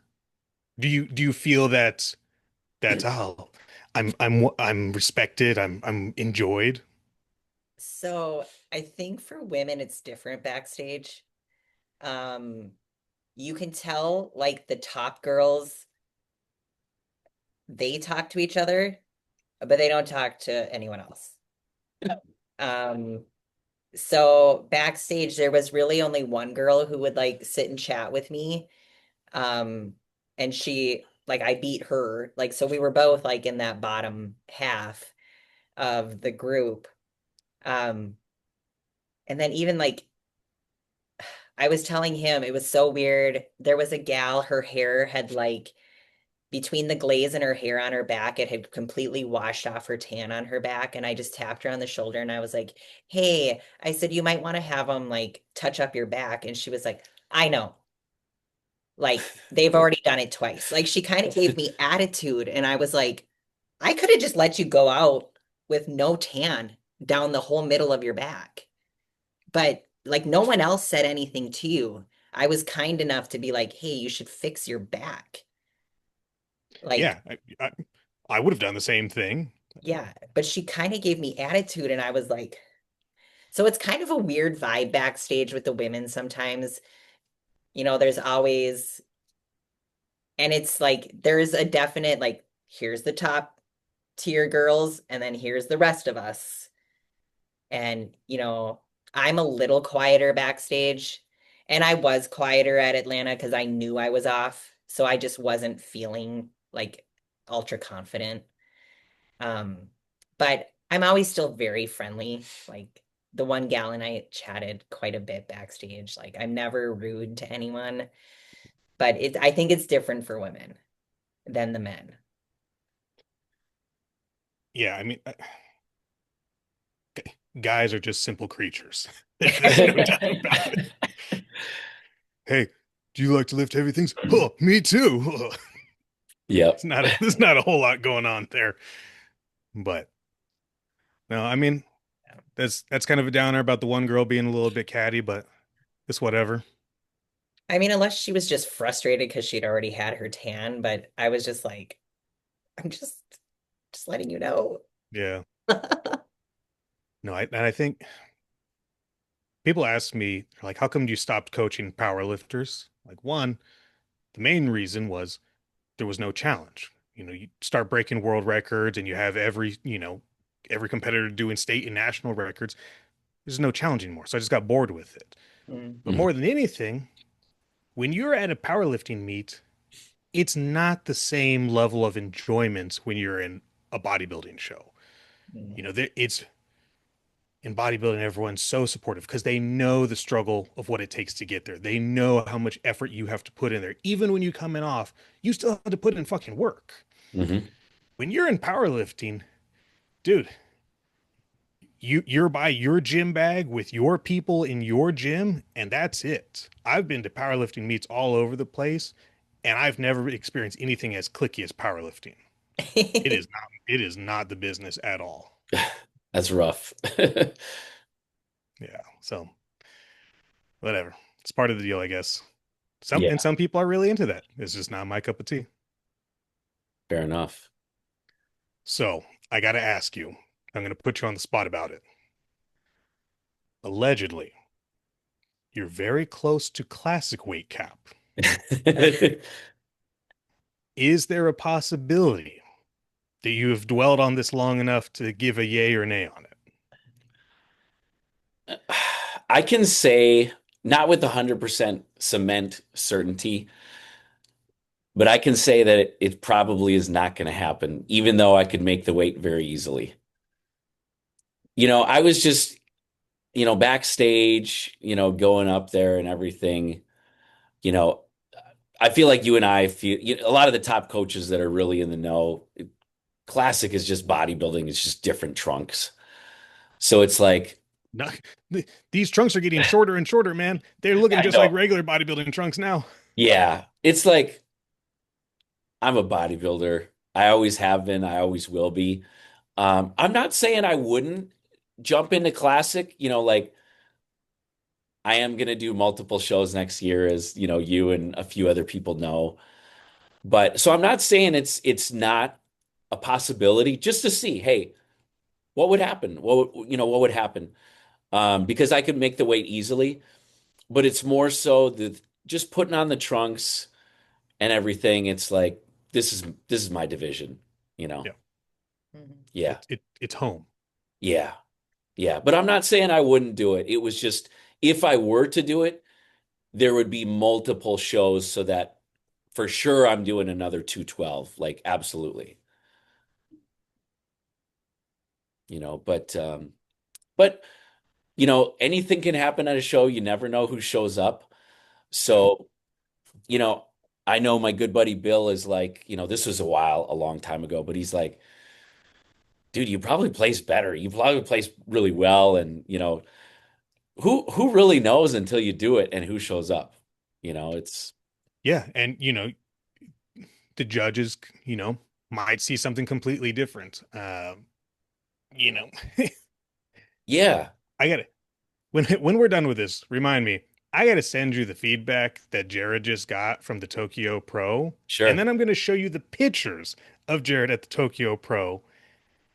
Do you feel that's oh, I'm respected, I'm enjoyed? So I think for women it's different backstage. Um, you can tell like the top girls, they talk to each other, but they don't talk to anyone else. Um, so backstage there was really only one girl who would like sit and chat with me. Um, and she like I beat her. Like so we were both like in that bottom half of the group. Um, and then even like I was telling him it was so weird. There was a gal, her hair had like between the glaze and her hair on her back, it had completely washed off her tan on her back. And I just tapped her on the shoulder and I was like, hey, I said, you might want to have them like touch up your back. And she was like, I know. Like they've already done it twice. Like she kind of gave me attitude. And I was like, I could have just let you go out with no tan down the whole middle of your back. But like no one else said anything to you. I was kind enough to be like, hey, you should fix your back. Like, Yeah, I would have done the same thing. yeah, but she kind of gave me attitude, and I was like, so it's kind of a weird vibe backstage with the women sometimes. There's always, and it's like, there's a definite, like, here's the top tier girls, and then here's the rest of us. And, I'm a little quieter backstage, and I was quieter at Atlanta because I knew I was off. So I just wasn't feeling like ultra confident. Um, but I'm always still very friendly. Like the one gal and I chatted quite a bit backstage. Like I'm never rude to anyone, but I think it's different for women than the men. Yeah, I mean, guys are just simple creatures. There's no doubt about it. Hey, do you like to lift heavy things? Oh, me too. Yep. There's not a whole lot going on there. But no, I mean, that's kind of a downer about the one girl being a little bit catty, but it's whatever. I mean, unless she was just frustrated because she'd already had her tan, but I was just like, I'm just letting you know. Yeah. No, I think people ask me, like, how come you stopped coaching powerlifters? Like, one, the main reason was there was no challenge. You start breaking world records and you have every competitor doing state and national records. There's no challenge anymore. So I just got bored with it. Mm. But more than anything, when you're at a powerlifting meet, it's not the same level of enjoyment when you're in a bodybuilding show. Mm. It's in bodybuilding, everyone's so supportive because they know the struggle of what it takes to get there. They know how much effort you have to put in there. Even when you come in off, you still have to put in fucking work. Hmm. When you're in powerlifting, dude, you're by your gym bag with your people in your gym, and that's it. I've been to powerlifting meets all over the place, and I've never experienced anything as clicky as powerlifting. It is not the business at all. That's rough. Yeah. So whatever. It's part of the deal, I guess. Yeah, Some people are really into that. It's just not my cup of tea. fair enough. So I gotta ask you, I'm gonna put you on the spot about it. Allegedly, you're very close to classic weight cap. Is there a possibility that you have dwelled on this long enough to give a yay or nay on it? I can say, not with 100% cement certainty, but I can say that it probably is not going to happen, even though I could make the weight very easily. I was just, backstage, going up there and everything. You know, I feel like you and I feel a lot of the top coaches that are really in the know. Classic is just bodybuilding, it's just different trunks. So it's like, No, these trunks are getting shorter and shorter, man. They're looking I just like know. regular bodybuilding trunks now. Yeah, it's like I'm a bodybuilder. I always have been, I always will be. I'm not saying I wouldn't jump into classic, like I am going to do multiple shows next year, as you and a few other people know. But so I'm not saying it's not a possibility, just to see, hey, what would happen? What would happen? Because I could make the weight easily, but it's more so the just putting on the trunks and everything. It's like this is my division, you know. Yeah, Mhm. Yeah, it's home. yeah, yeah. But I'm not saying I wouldn't do it. It was just if I were to do it, there would be multiple shows so that for sure I'm doing another 212, like absolutely. But anything can happen at a show. You never know who shows up. Yeah. So, you know, I know my good buddy Bill is like, this was a long time ago, but he's like, dude, you probably place better. You probably place really well. And, who really knows until you do it and who shows up? It's Yeah, and the judges, might see something completely different. You know, yeah, I got to when we're done with this, remind me. I got to send you the feedback that Jared just got from the Tokyo Pro, and sure. then I'm going to show you the pictures of Jared at the Tokyo Pro,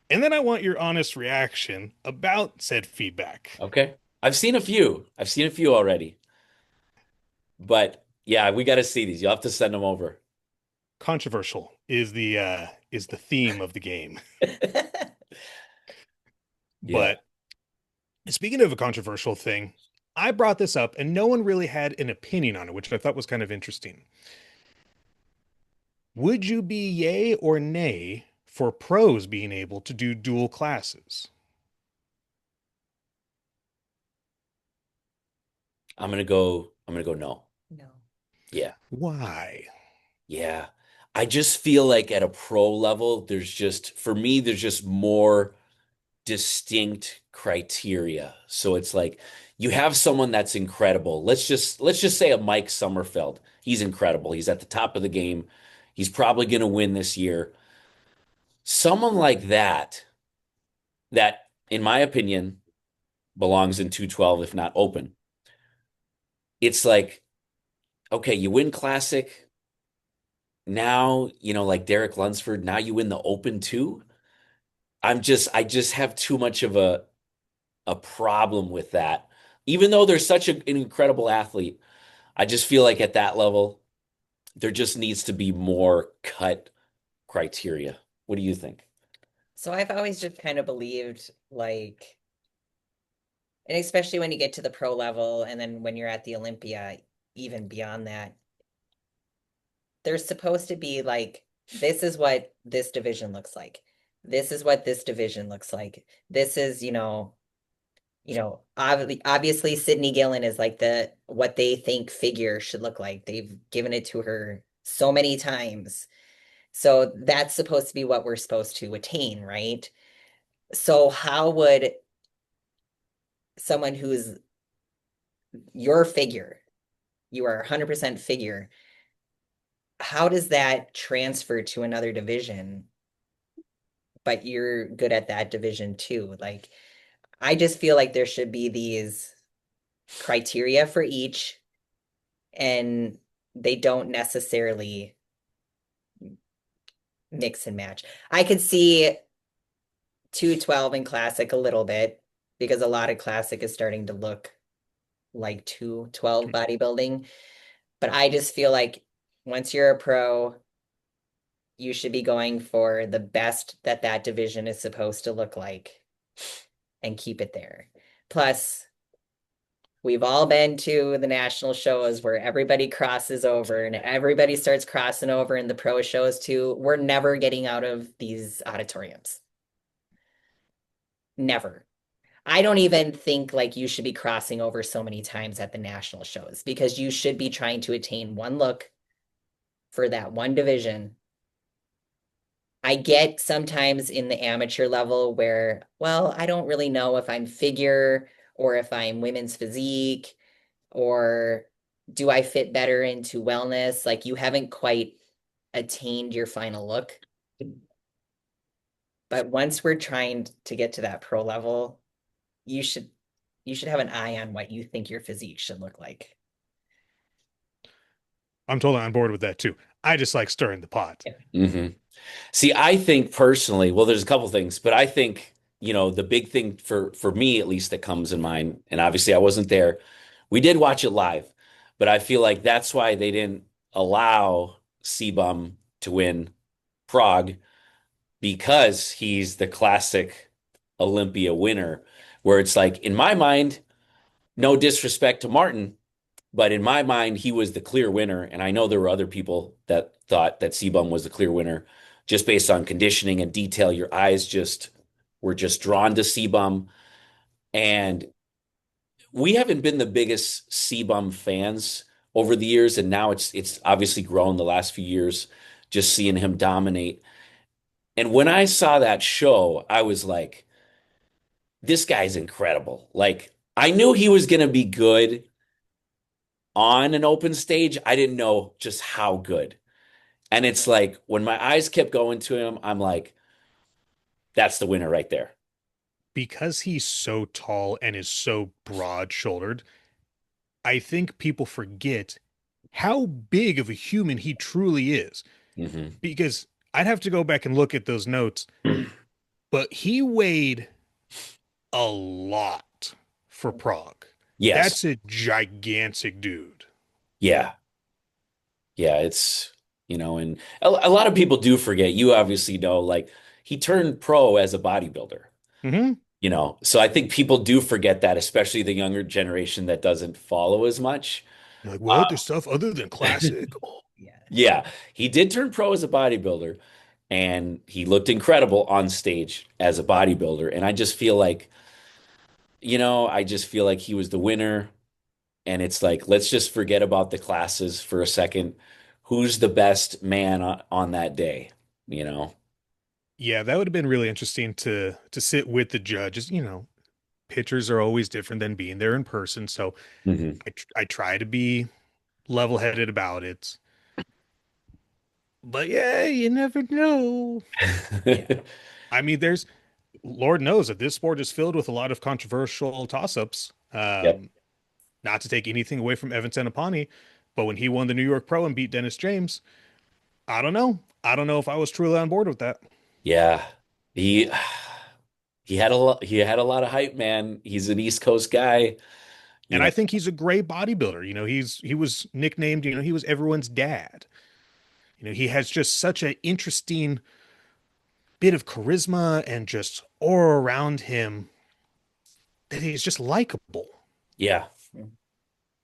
and then I want your honest reaction about said feedback. Okay. I've seen a few. I've seen a few already. But yeah, we got to see these. You'll have to send them over. Controversial is the theme of the game. Yeah. But speaking of a controversial thing, I brought this up and no one really had an opinion on it, which I thought was kind of interesting. Would you be yay or nay for pros being able to do dual classes? I'm gonna go no. No. Yeah. Why? Yeah. I just feel like at a pro level, for me, there's just more distinct criteria. So it's like you have someone that's incredible. Let's just say a Mike Summerfeld. He's incredible. He's at the top of the game. He's probably going to win this year. Someone like that in my opinion belongs in 212 if not open. It's like okay, you win classic. Now, like Derek Lunsford, now you win the open too. I just have too much of a problem with that. Even though they're such an incredible athlete, I just feel like at that level, there just needs to be more cut criteria. What do you think? So I've always just kind of believed like, and especially when you get to the pro level and then when you're at the Olympia, even beyond that, there's supposed to be like, this is what this division looks like. This is what this division looks like. This is, obviously Sydney Gillen is like the what they think figure should look like. They've given it to her so many times. So that's supposed to be what we're supposed to attain, right? So how would someone who's your figure, you are 100% figure, how does that transfer to another division, but you're good at that division too? Like, I just feel like there should be these criteria for each, and they don't necessarily mix and match. I could see 212 in classic a little bit because a lot of classic is starting to look like 212 bodybuilding. But I just feel like once you're a pro, you should be going for the best that that division is supposed to look like and keep it there. Plus, we've all been to the national shows where everybody crosses over and everybody starts crossing over in the pro shows too. We're never getting out of these auditoriums. Never. I don't even think like you should be crossing over so many times at the national shows because you should be trying to attain one look for that one division. I get sometimes in the amateur level where, well, I don't really know if I'm figure or if I'm women's physique or do I fit better into wellness? Like you haven't quite attained your final look. But once we're trying to get to that pro level, you should have an eye on what you think your physique should look like. I'm totally on board with that too. I just like stirring the pot. Hmm. See, I think personally, well, there's a couple things, but I think, the big thing for me at least that comes in mind, and obviously I wasn't there. We did watch it live, but I feel like that's why they didn't allow Sebum to win Prague because he's the classic Olympia winner, where it's like, in my mind, no disrespect to Martin, but in my mind, he was the clear winner. And I know there were other people that thought that Sebum was the clear winner just based on conditioning and detail. Your eyes just were just drawn to Sebum. And we haven't been the biggest Sebum fans, over the years, and now it's obviously grown the last few years, just seeing him dominate. And when I saw that show, I was like, this guy's incredible. Like, I knew he was going to be good on an open stage. I didn't know just how good. And it's like when my eyes kept going to him, I'm like, that's the winner right there. Because he's so tall and is so broad-shouldered, I think people forget how big of a human he truly is. Hmm. Because I'd have to go back and look at those notes, but he weighed a lot for Prague. Yes. That's a gigantic dude. Yeah. Yeah. And a lot of people do forget. You obviously know, like, he turned pro as a bodybuilder, Hmm. so I think people do forget that, especially the younger generation that doesn't follow as much. Like, Uh, what? There's stuff other than classic? Oh, Yeah. yeah, he did turn pro as a bodybuilder, and he looked incredible on stage as a bodybuilder. And I just feel like he was the winner. And it's like, let's just forget about the classes for a second. Who's the best man on that day? You know? yeah, that would have been really interesting to sit with the judges. Pictures are always different than being there in person, so Hmm. I try to be level-headed about it. But yeah, you never know. Yeah. I mean, Lord knows that this sport is filled with a lot of controversial toss-ups. Yep. Not to take anything away from Evan Senapani, but when he won the New York Pro and beat Dennis James, I don't know. I don't know if I was truly on board with that. Yeah. He he had a lot of hype, man. He's an East Coast guy, you And know. I think he's a great bodybuilder. He was nicknamed, he was everyone's dad. He has just such an interesting bit of charisma and just aura around him that he's just likable. Yeah.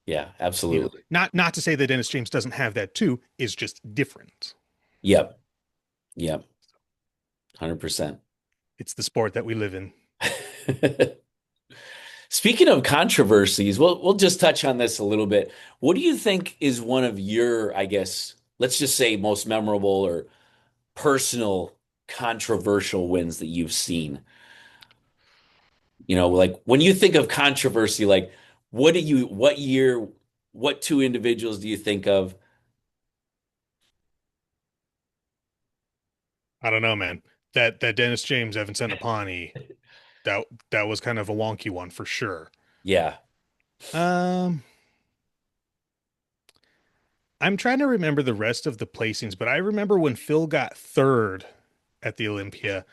Yeah, absolutely. Not to say that Dennis James doesn't have that too, is just different. Yep. Yep. 100%. It's the sport that we live in. Speaking of controversies, we'll just touch on this a little bit. What do you think is one of your, I guess, let's just say most memorable or personal controversial wins that you've seen? Like when you think of controversy, like what year, what two individuals do you think of? I don't know, man. That Dennis James Evan Senapani, that was kind of a wonky one for sure. Yeah. Um, I'm trying to remember the rest of the placings, but I remember when Phil got third at the Olympia.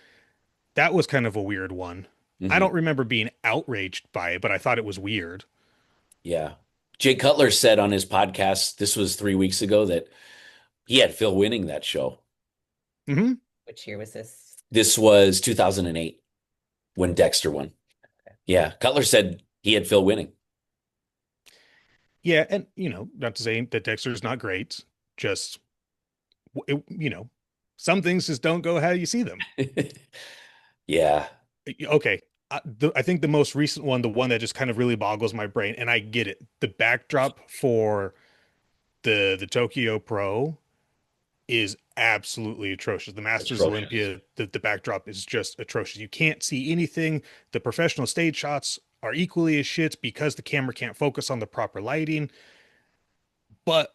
That was kind of a weird one. I Hmm. don't remember being outraged by it, but I thought it was weird. Yeah. Jay Cutler said on his podcast, this was 3 weeks ago, that he had Phil winning that show. Hmm. Which year was this? This was 2008 when Dexter won. Yeah. Cutler said he had Phil winning. Yeah, and not to say that Dexter's not great, just some things just don't go how you see them. Yeah. Okay, I think the most recent one, the one that just kind of really boggles my brain, and I get it. The backdrop for the Tokyo Pro is absolutely atrocious. The Masters Atrocious. Olympia, the backdrop is just atrocious. You can't see anything. The professional stage shots are equally as shit because the camera can't focus on the proper lighting. But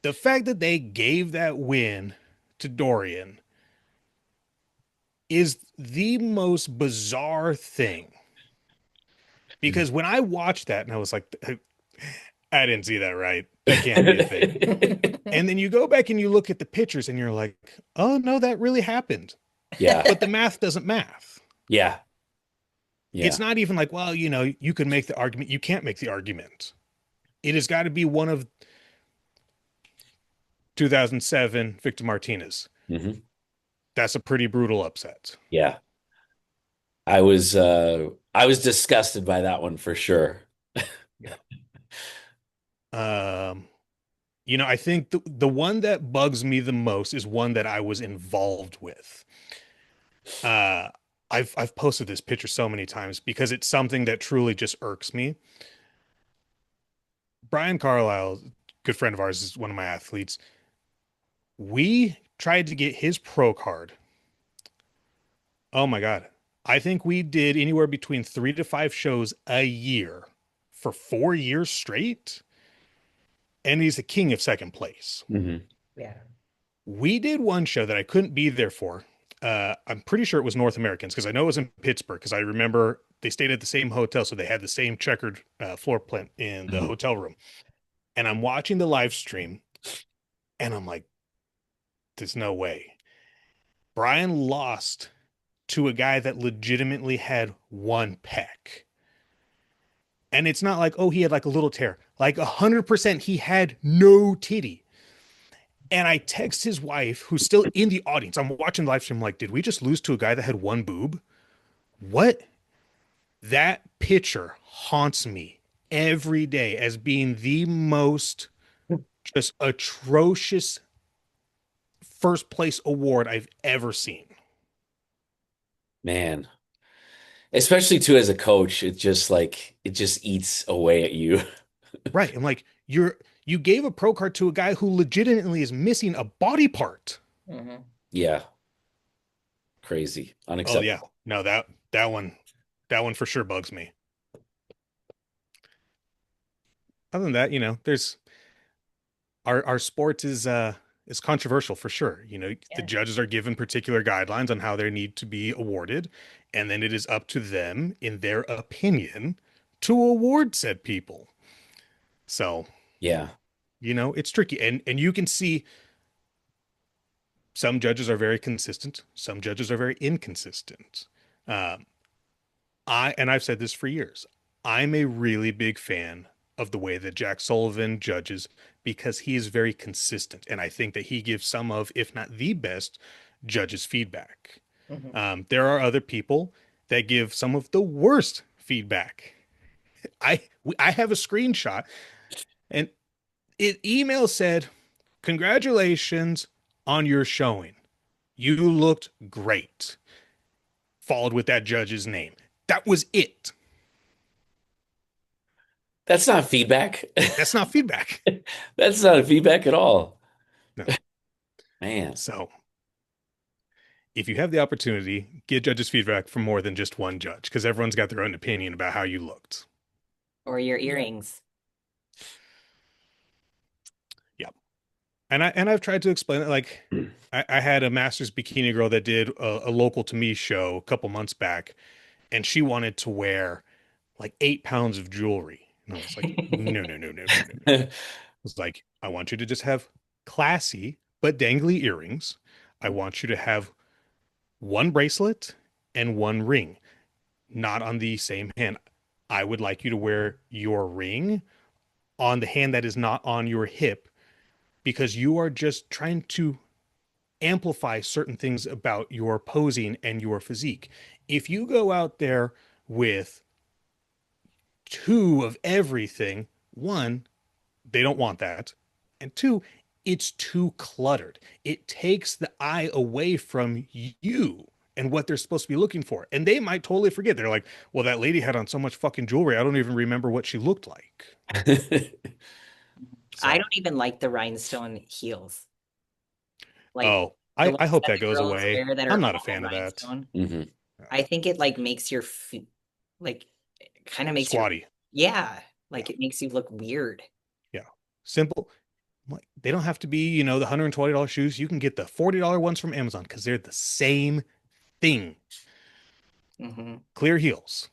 the fact that they gave that win to Dorian is the most bizarre thing. Because when I watched that and I was like, I didn't see that right. That can't be a thing. And then you go back and you look at the pictures and you're like, oh no, that really happened. Yeah. But the math doesn't math. Yeah. It's Yeah. not even like, well, you can make the argument. You can't make the argument. It has got to be one of 2007 Victor Martinez. Hmm. That's a pretty brutal upset. Yeah. I was disgusted by that one for sure. Yeah. Um, I think the one that bugs me the most is one that I was involved with. Uh, I've posted this picture so many times because it's something that truly just irks me. Brian Carlisle, good friend of ours, is one of my athletes. We tried to get his pro card. Oh my God. I think we did anywhere between 3 to 5 shows a year for 4 years straight. And he's the king of second place. Hmm. Yeah. We did one show that I couldn't be there for. I'm pretty sure it was North Americans because I know it was in Pittsburgh because I remember they stayed at the same hotel. So they had the same checkered floor plan in the Hmm. hotel room. And I'm watching the live stream and I'm like, there's no way. Brian lost to a guy that legitimately had one peck. And it's not like, oh, he had like a little tear. Like 100%, he had no titty. And I text his wife, who's still in the audience. I'm watching the live stream, like, did we just lose to a guy that had one boob? What? That picture haunts me every day as being the most just atrocious first place award I've ever seen. Man, especially too as a coach, it just eats away at you. Right. I'm like, you gave a pro card to a guy who legitimately is missing a body part. Hmm. Yeah, crazy, Oh yeah. unacceptable. No, that one for sure bugs me. Other than that, there's our sport is controversial for sure. The Yeah. judges are given particular guidelines on how they need to be awarded, and then it is up to them, in their opinion, to award said people. So, Yeah. it's tricky. And you can see some judges are very consistent, some judges are very inconsistent. Um, I've said this for years. I'm a really big fan of the way that Jack Sullivan judges because he is very consistent, and I think that he gives some of, if not the best, judges feedback. Hmm. There are other people that give some of the worst feedback. I I have a screenshot, and it email said, "Congratulations on your showing. You looked great." Followed with that judge's name. That was it. That's not feedback. That's not feedback. That's not a feedback at all. No. Man. So if you have the opportunity, get judges' feedback from more than just one judge, because everyone's got their own opinion about how you looked. Or your earrings. Yeah. And I've tried to explain it. Like I had a master's bikini girl that did a local to me show a couple months back, and she wanted to wear like 8 pounds of jewelry. And I was like, no, no, no, no, no, no, no. I was like, I want you to just have classy but dangly earrings. I want you to have one bracelet and one ring, not on the same hand. I would like you to wear your ring on the hand that is not on your hip because you are just trying to amplify certain things about your posing and your physique. If you go out there with two of everything, one, they don't want that. And two, it's too cluttered. It takes the eye away from you and what they're supposed to be looking for. And they might totally forget. They're like, well, that lady had on so much fucking jewelry. I don't even remember what she looked like. I So, don't even like the rhinestone heels. Like oh, the I ones hope that that the goes girls away. wear that I'm are not a all fan of that. rhinestone. Hmm. I think it like makes your feet like kind of makes your Squatty. yeah, Yeah. like it makes you look weird. Yeah. Simple. Like, they don't have to be, the $120 shoes. You can get the $40 ones from Amazon because they're the same thing. Hmm. Clear heels.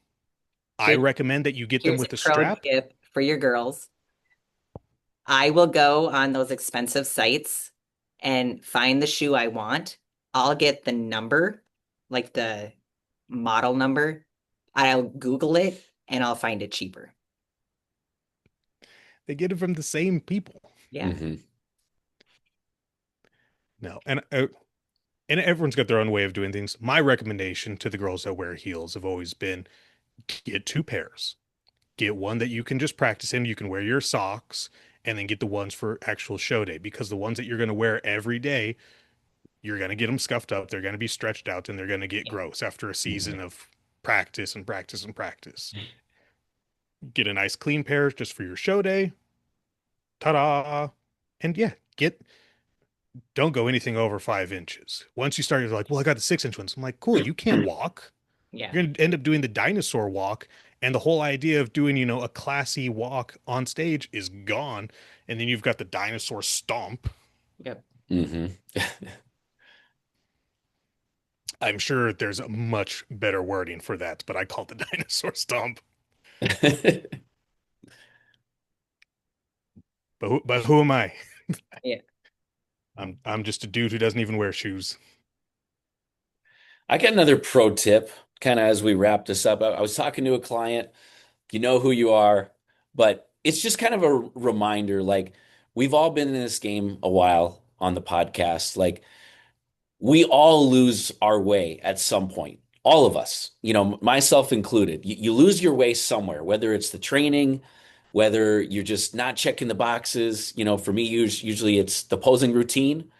I Here, recommend that you get them here's a with a pro strap. tip for your girls. I will go on those expensive sites and find the shoe I want. I'll get the number, like the model number. I'll Google it and I'll find it cheaper. They get it from the same people. Yeah. Hmm. No, and everyone's got their own way of doing things. My recommendation to the girls that wear heels have always been get two pairs. Get one that you can just practice in. You can wear your socks, and then get the ones for actual show day because the ones that you're going to wear every day, you're going to get them scuffed up. They're going to be stretched out, and they're going to get Yeah. gross after a Hmm. season of practice and practice and practice. Get a nice clean pair just for your show day. Ta-da. And yeah, don't go anything over 5 inches. Once you start, you're like, well, I got the 6 inch ones. I'm like, cool, you can't walk. Yeah. You're going to end up doing the dinosaur walk. And the whole idea of doing, a classy walk on stage is gone. And then you've got the dinosaur stomp. Yep. Hmm. I'm sure there's a much better wording for that, but I call it the dinosaur stomp. But who am I? Yeah. I'm just a dude who doesn't even wear shoes. I got another pro tip kind of as we wrap this up. I was talking to a client, you know who you are, but it's just kind of a reminder like we've all been in this game a while on the podcast. Like we all lose our way at some point. All of us, myself included. You lose your way somewhere, whether it's the training, whether you're just not checking the boxes. For me, usually it's the posing routine.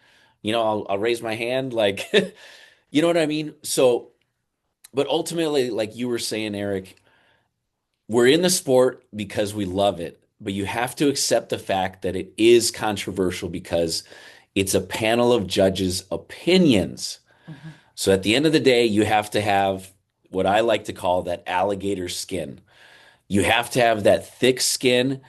I'll raise my hand, like, you know what I mean? So, but ultimately, like you were saying, Eric, we're in the sport because we love it, but you have to accept the fact that it is controversial because it's a panel of judges' opinions. Mhm. So at the end of the day, you have to have what I like to call that alligator skin. You have to have that thick skin.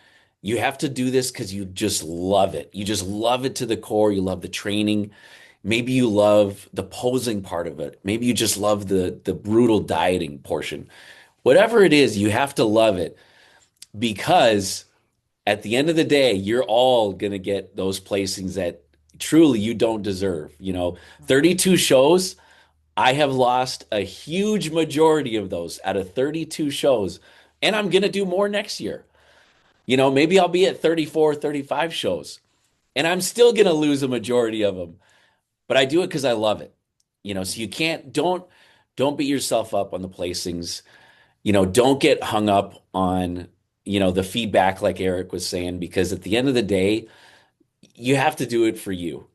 You have to do this because you just love it. You just love it to the core. You love the training. Maybe you love the posing part of it. Maybe you just love the brutal dieting portion. Whatever it is, you have to love it because at the end of the day, you're all going to get those placings that truly you don't deserve. 32 shows, I have lost a huge majority of those out of 32 shows, and I'm going to do more next year. Maybe I'll be at 34, 35 shows, and I'm still going to lose a majority of them, but I do it because I love it. So you can't, don't beat yourself up on the placings. Don't get hung up on, the feedback like Eric was saying, because at the end of the day, you have to do it for you.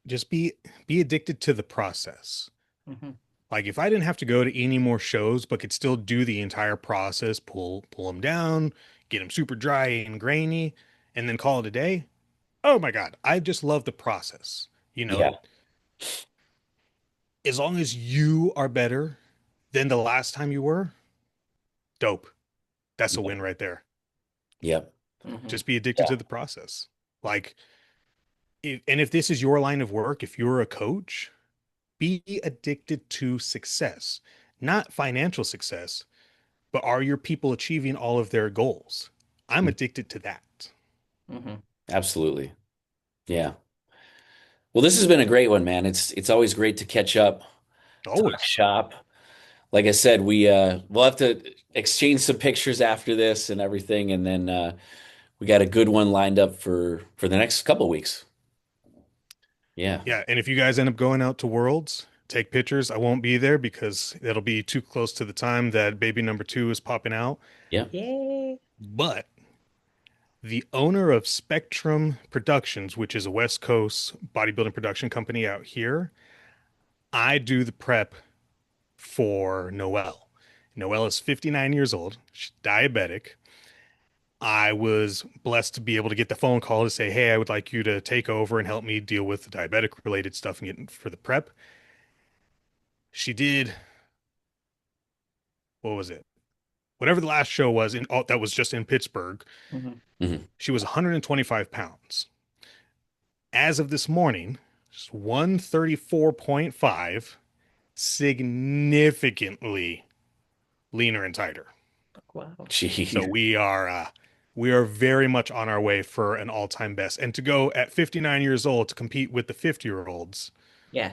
Just be addicted to the process. Mhm. Like if I didn't have to go to any more shows, but could still do the entire process, pull them down, get them super dry and grainy, and then call it a day. Oh my God, I just love the process. Yeah. As long as you are better than the last time you were, dope. That's a Yep. win right there. Yep. Mhm. Just be addicted Yeah. to the process. Like, if this is your line of work, if you're a coach, be addicted to success, not financial success, but are your people achieving all of their goals? I'm addicted to that. Mhm. Absolutely. Yeah. Well, this has been a great one, man. It's always great to catch up, talk Always. shop. Like I said, we'll have to exchange some pictures after this and everything, and then we got a good one lined up for the next couple weeks. Yeah. Yeah. And if you guys end up going out to Worlds, take pictures. I won't be there because it'll be too close to the time that baby number two is popping out. Yeah. Yay. But the owner of Spectrum Productions, which is a West Coast bodybuilding production company out here, I do the prep for Noelle. Noelle is 59 years old. She's diabetic. I was blessed to be able to get the phone call to say, hey, I would like you to take over and help me deal with the diabetic related stuff and get for the prep. She did, what was it? Whatever the last show was that was just in Pittsburgh. Mhm. Hmm. She was 125 pounds. As of this morning, just 134.5, significantly leaner and tighter. Wow. So Jeez. we are very much on our way for an all-time best. And to go at 59 years old to compete with the 50-year-olds Yeah.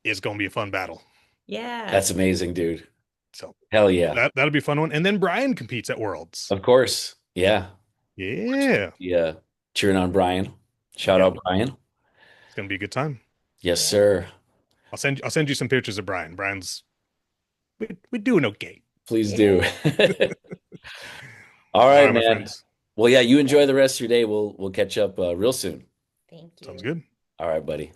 is going to be a fun battle. Yeah. That's amazing, dude. So Hell yeah. that'll be a fun one. And then Brian competes at Worlds. Of course. Yeah. Yeah. Yeah. Cheering on Brian. Shout Yep. out Brian. It's going to be a good time. Yes, Yeah. sir. I'll send you some pictures of Brian. We're doing okay. Please do. Yay. All All right, right, my man. friends. Well, yeah, you enjoy the rest of your day. We'll catch up real soon. Thank Sounds you. good. All right, buddy.